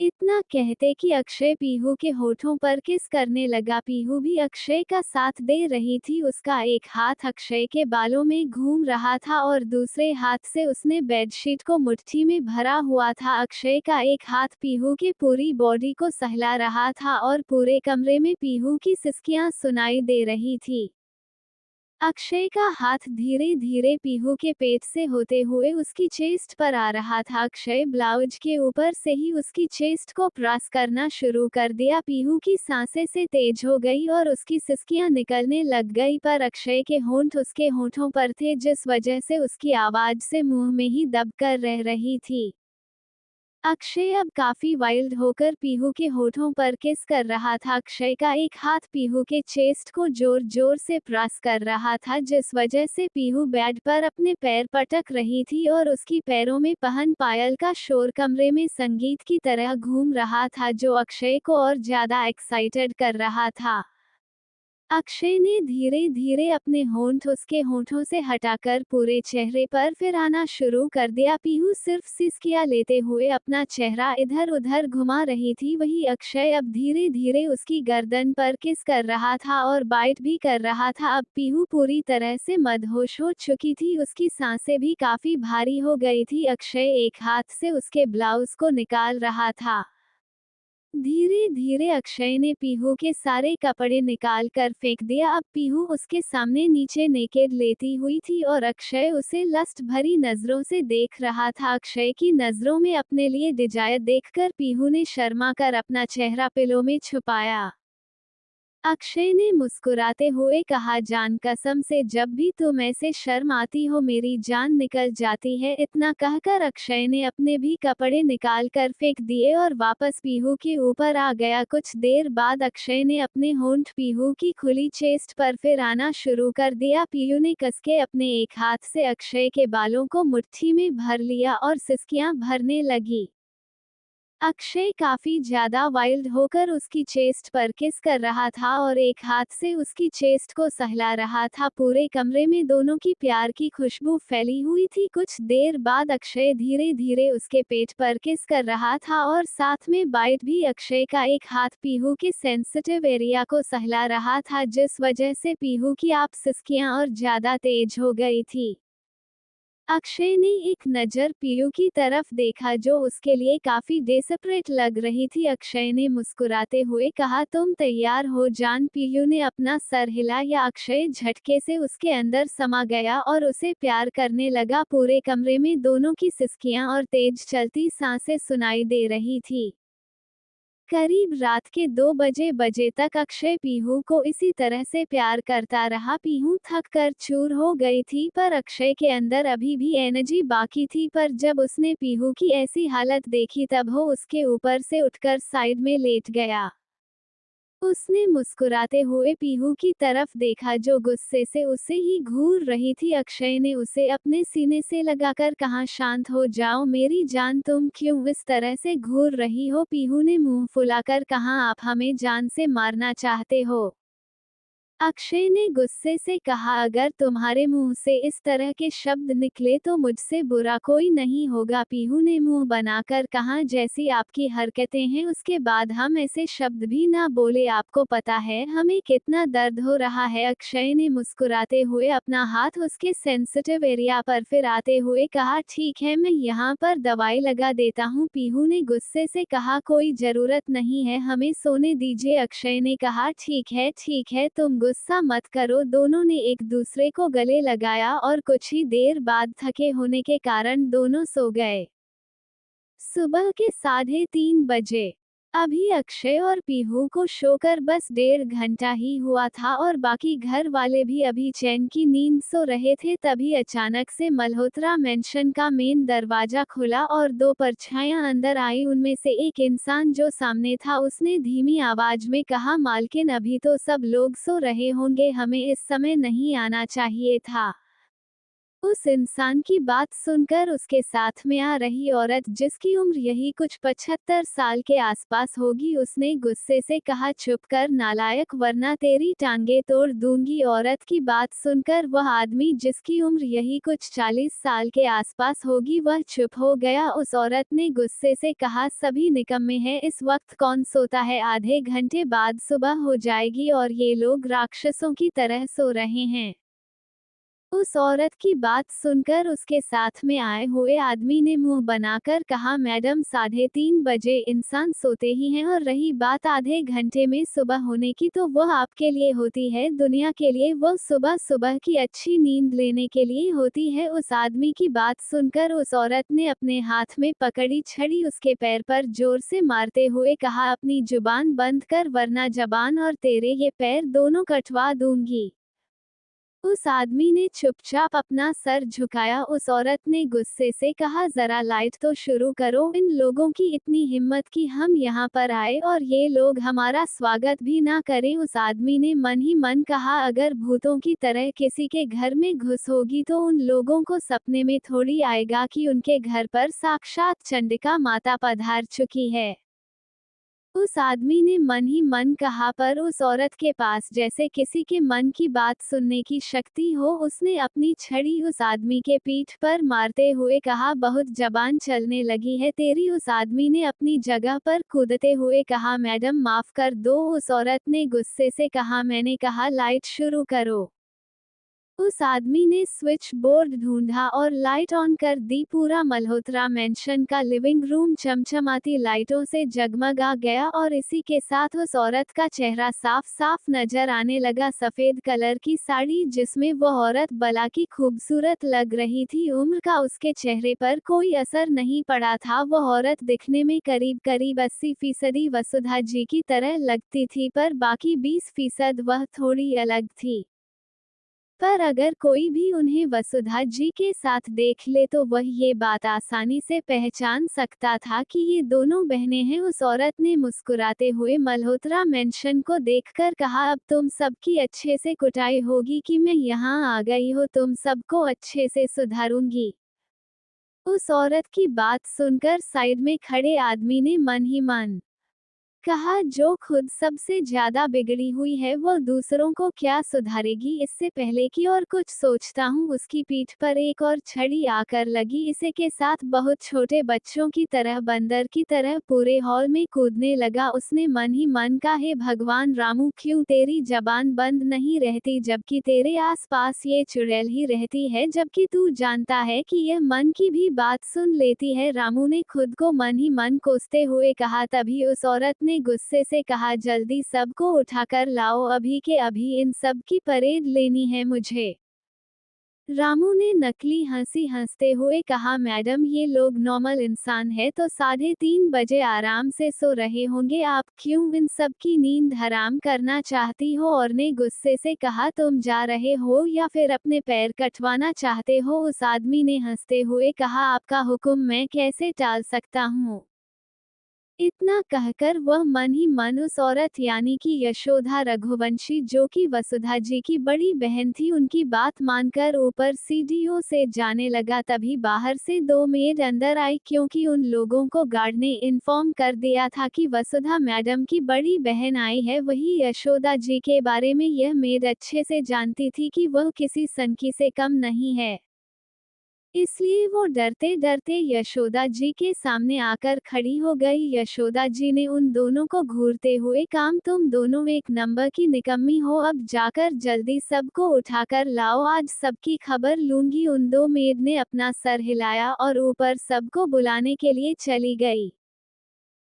इतना कहते कि अक्षय पीहू के होठों पर किस करने लगा। पीहू भी अक्षय का साथ दे रही थी। उसका एक हाथ अक्षय के बालों में घूम रहा था और दूसरे हाथ से उसने बेडशीट को मुट्ठी में भरा हुआ था। अक्षय का एक हाथ पीहू के पूरी बॉडी को सहला रहा था और पूरे कमरे में पीहू की सिसकियां सुनाई दे रही थी। अक्षय का हाथ धीरे धीरे पीहू के पेट से होते हुए उसकी चेस्ट पर आ रहा था। अक्षय ब्लाउज के ऊपर से ही उसकी चेस्ट को प्रेस करना शुरू कर दिया। पीहू की सांसें से तेज हो गई और उसकी सिसकियां निकलने लग गई, पर अक्षय के होंठ उसके होंठों पर थे, जिस वजह से उसकी आवाज से मुंह में ही दबकर रह रही थी। अक्षय अब काफी वाइल्ड होकर पीहू के होठों पर किस कर रहा था। अक्षय का एक हाथ पीहू के चेस्ट को जोर जोर से प्रेस कर रहा था, जिस वजह से पीहू बेड पर अपने पैर पटक रही थी और उसकी पैरों में पहन पायल का शोर कमरे में संगीत की तरह घूम रहा था, जो अक्षय को और ज्यादा एक्साइटेड कर रहा था। अक्षय ने धीरे धीरे अपने होंठ उसके होंठों से हटाकर पूरे चेहरे पर फिर आना शुरू कर दिया। पीहू सिर्फ सिसकियां लेते हुए अपना चेहरा इधर उधर घुमा रही थी। वही अक्षय अब धीरे धीरे उसकी गर्दन पर किस कर रहा था और बाइट भी कर रहा था। अब पीहू पूरी तरह से मदहोश हो चुकी थी। उसकी सांसें भी काफी भारी हो गई थी। अक्षय एक हाथ से उसके ब्लाउज को निकाल रहा था। धीरे धीरे अक्षय ने पीहू के सारे कपड़े निकाल कर फेंक दिया। अब पीहू उसके सामने नीचे नेकेड लेटी हुई थी और अक्षय उसे लस्ट भरी नजरों से देख रहा था। अक्षय की नजरों में अपने लिए डिजायर देखकर पीहू ने शर्मा कर अपना चेहरा पिलो में छुपाया। अक्षय ने मुस्कुराते हुए कहा, जान कसम से जब भी तुम ऐसे शर्म आती हो मेरी जान निकल जाती है। इतना कहकर अक्षय ने अपने भी कपड़े निकाल कर फेंक दिए और वापस पीहू के ऊपर आ गया। कुछ देर बाद अक्षय ने अपने होंठ पीहू की खुली चेस्ट पर फिर आना शुरू कर दिया। पीहू ने कसके अपने एक हाथ से अक्षय के बालों को मुट्ठी में भर लिया और सिसकियां भरने लगी। अक्षय काफी ज्यादा वाइल्ड होकर उसकी चेस्ट पर किस कर रहा था और एक हाथ से उसकी चेस्ट को सहला रहा था। पूरे कमरे में दोनों की प्यार की खुशबू फैली हुई थी। कुछ देर बाद अक्षय धीरे धीरे उसके पेट पर किस कर रहा था और साथ में बाइट भी। अक्षय का एक हाथ पीहू के सेंसिटिव एरिया को सहला रहा था, जिस वजह से पीहू की आप सिसकियां और ज्यादा तेज हो गई थी। अक्षय ने एक नज़र पीयू की तरफ देखा जो उसके लिए काफी डेस्परेट लग रही थी। अक्षय ने मुस्कुराते हुए कहा, तुम तैयार हो जान। पीयू ने अपना सर हिलाया। अक्षय झटके से उसके अंदर समा गया और उसे प्यार करने लगा। पूरे कमरे में दोनों की सिसकियां और तेज चलती सांसें सुनाई दे रही थी। करीब रात के 2 बजे तक अक्षय पीहू को इसी तरह से प्यार करता रहा। पीहू थक कर चूर हो गई थी पर अक्षय के अंदर अभी भी एनर्जी बाकी थी। पर जब उसने पीहू की ऐसी हालत देखी तब वो उसके ऊपर से उठकर साइड में लेट गया। उसने मुस्कुराते हुए पीहू की तरफ देखा जो गुस्से से उसे ही घूर रही थी। अक्षय ने उसे अपने सीने से लगाकर कहा, शांत हो जाओ मेरी जान, तुम क्यों इस तरह से घूर रही हो। पीहू ने मुंह फुलाकर कहा, आप हमें जान से मारना चाहते हो। अक्षय ने गुस्से से कहा, अगर तुम्हारे मुंह से इस तरह के शब्द निकले तो मुझसे बुरा कोई नहीं होगा। पीहू ने मुंह बनाकर कहा, जैसी आपकी हरकतें हैं उसके बाद हम ऐसे शब्द भी ना बोले। आपको पता है हमें कितना दर्द हो रहा है। अक्षय ने मुस्कुराते हुए अपना हाथ उसके सेंसिटिव एरिया पर फिर आते हुए कहा, ठीक है मैं यहाँ पर दवाई लगा देता हूँ। पीहू ने गुस्से से कहा, कोई जरूरत नहीं है, हमें सोने दीजिए। अक्षय ने कहा, ठीक है तुम गुस्सा मत करो। दोनों ने एक दूसरे को गले लगाया और कुछ ही देर बाद थके होने के कारण दोनों सो गए। सुबह के 3:30 बजे अभी अक्षय और पीहू को सोकर बस 1.5 घंटा ही हुआ था और बाकी घर वाले भी अभी चैन की नींद सो रहे थे। तभी अचानक से मल्होत्रा मेंशन का मेन दरवाजा खुला और 2 परछाइयां अंदर आई। उनमें से एक इंसान जो सामने था उसने धीमी आवाज में कहा, मालकिन अभी तो सब लोग सो रहे होंगे, हमें इस समय नहीं आना चाहिए था। उस इंसान की बात सुनकर उसके साथ में आ रही औरत, जिसकी उम्र यही कुछ 75 साल के आसपास होगी, उसने गुस्से से कहा, चुप कर नालायक, वरना तेरी टांगे तोड़ दूंगी। औरत की बात सुनकर वह आदमी, जिसकी उम्र यही कुछ 40 साल के आसपास होगी, वह चुप हो गया। उस औरत ने गुस्से से कहा, सभी निकम्मे हैं, इस वक्त कौन सोता है, आधे घंटे बाद सुबह हो जाएगी और ये लोग राक्षसों की तरह सो रहे हैं। उस औरत की बात सुनकर उसके साथ में आए हुए आदमी ने मुंह बनाकर कहा, मैडम 3:30 बजे इंसान सोते ही हैं और रही बात आधे घंटे में सुबह होने की तो वह आपके लिए होती है, दुनिया के लिए वह सुबह सुबह की अच्छी नींद लेने के लिए होती है। उस आदमी की बात सुनकर उस औरत ने अपने हाथ में पकड़ी छड़ी उसके पैर पर जोर से मारते हुए कहा, अपनी जुबान बंद कर वरना जबान और तेरे ये पैर दोनों कटवा दूंगी। उस आदमी ने चुपचाप अपना सर झुकाया। उस औरत ने गुस्से से कहा, जरा लाइट तो शुरू करो, इन लोगों की इतनी हिम्मत कि हम यहाँ पर आए और ये लोग हमारा स्वागत भी ना करें। उस आदमी ने मन ही मन कहा, अगर भूतों की तरह किसी के घर में घुस होगी तो उन लोगों को सपने में थोड़ी आएगा कि उनके घर पर साक्षात चंडिका माता पधार चुकी है। उस आदमी ने मन ही मन कहा, पर उस औरत के पास जैसे किसी के मन की बात सुनने की शक्ति हो। उसने अपनी छड़ी उस आदमी के पीठ पर मारते हुए कहा, बहुत जबान चलने लगी है तेरी। उस आदमी ने अपनी जगह पर कूदते हुए कहा, मैडम माफ कर दो। उस औरत ने गुस्से से कहा, मैंने कहा लाइट शुरू करो। उस आदमी ने स्विच बोर्ड ढूंढा और लाइट ऑन कर दी। पूरा मल्होत्रा मैंशन का लिविंग रूम चमचमाती लाइटों से जगमगा गया और इसी के साथ उस औरत का चेहरा साफ साफ नजर आने लगा। सफेद कलर की साड़ी जिसमें वो औरत बला की खूबसूरत लग रही थी। उम्र का उसके चेहरे पर कोई असर नहीं पड़ा था। वो औरत दिखने में करीब करीब 80% वसुधा जी की तरह लगती थी, पर बाकी 20% वह थोड़ी अलग थी। पर अगर कोई भी उन्हें वसुधा जी के साथ देख ले तो वह ये बात आसानी से पहचान सकता था कि ये दोनों बहनें हैं। उस औरत ने मुस्कुराते हुए मल्होत्रा मैंशन को देखकर कहा, अब तुम सबकी अच्छे से कुटाई होगी कि मैं यहाँ आ गई हो, तुम सबको अच्छे से सुधारूंगी। उस औरत की बात सुनकर साइड में खड़े आदमी ने मन ही मन कहा, जो खुद सबसे ज्यादा बिगड़ी हुई है वो दूसरों को क्या सुधारेगी। इससे पहले कि और कुछ सोचता हूँ उसकी पीठ पर एक और छड़ी आकर लगी। इसे के साथ बहुत छोटे बच्चों की तरह बंदर की तरह पूरे हॉल में कूदने लगा। उसने मन ही मन कहा, हे भगवान रामू, क्यों तेरी जबान बंद नहीं रहती, जबकि तेरे आसपास ये चुड़ैल ही रहती है, जबकि तू जानता है कि यह मन की भी बात सुन लेती है। रामू ने खुद को मन ही मन कोसते हुए कहा। तभी उस औरत ने गुस्से से कहा, जल्दी सबको उठाकर लाओ, अभी के अभी इन सब की परेड लेनी है मुझे। रामू ने नकली हंसी हंसते हुए कहा, मैडम ये लोग नॉर्मल इंसान है तो 3:30 बजे आराम से सो रहे होंगे, आप क्यों इन सब की नींद हराम करना चाहती हो। और ने गुस्से से कहा, तुम जा रहे हो या फिर अपने पैर कटवाना चाहते हो। उस आदमी ने हंसते हुए कहा, आपका हुक्म मैं कैसे टाल सकता हूँ। इतना कहकर वह मन ही मन उस औरत यानी कि यशोधा रघुवंशी, जो कि वसुधा जी की बड़ी बहन थी, उनकी बात मानकर ऊपर सीढ़ियों से जाने लगा। तभी बाहर से 2 मेड अंदर आई, क्योंकि उन लोगों को गार्ड ने इन्फॉर्म कर दिया था कि वसुधा मैडम की बड़ी बहन आई है। वही यशोदा जी के बारे में यह मेड अच्छे से जानती थी कि वह किसी सनकी से कम नहीं है। इसलिए वो डरते डरते यशोदा जी के सामने आकर खड़ी हो गई। यशोदा जी ने उन दोनों को घूरते हुए कहा, तुम दोनों एक नंबर की निकम्मी हो, अब जाकर जल्दी सबको उठाकर लाओ, आज सबकी खबर लूंगी। उन 2 मेड ने अपना सर हिलाया और ऊपर सबको बुलाने के लिए चली गई।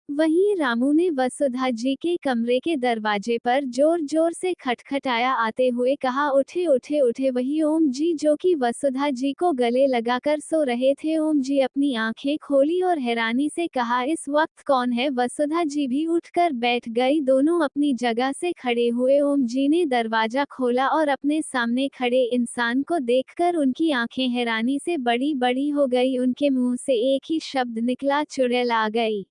वहीं रामू ने वसुधा जी के कमरे के दरवाजे पर जोर जोर से खटखटाया। आते हुए कहा, उठे उठे उठे। वही ओम जी, जो कि वसुधा जी को गले लगाकर सो रहे थे। ओम जी अपनी आंखें खोली और हैरानी से कहा, इस वक्त कौन है। वसुधा जी भी उठकर बैठ गई। दोनों अपनी जगह से खड़े हुए। ओम जी ने दरवाजा खोला और अपने सामने खड़े इंसान को देखकर उनकी आंखें हैरानी से बड़ी बड़ी हो गई। उनके मुंह से एक ही शब्द निकला, चुड़ैल आ गई।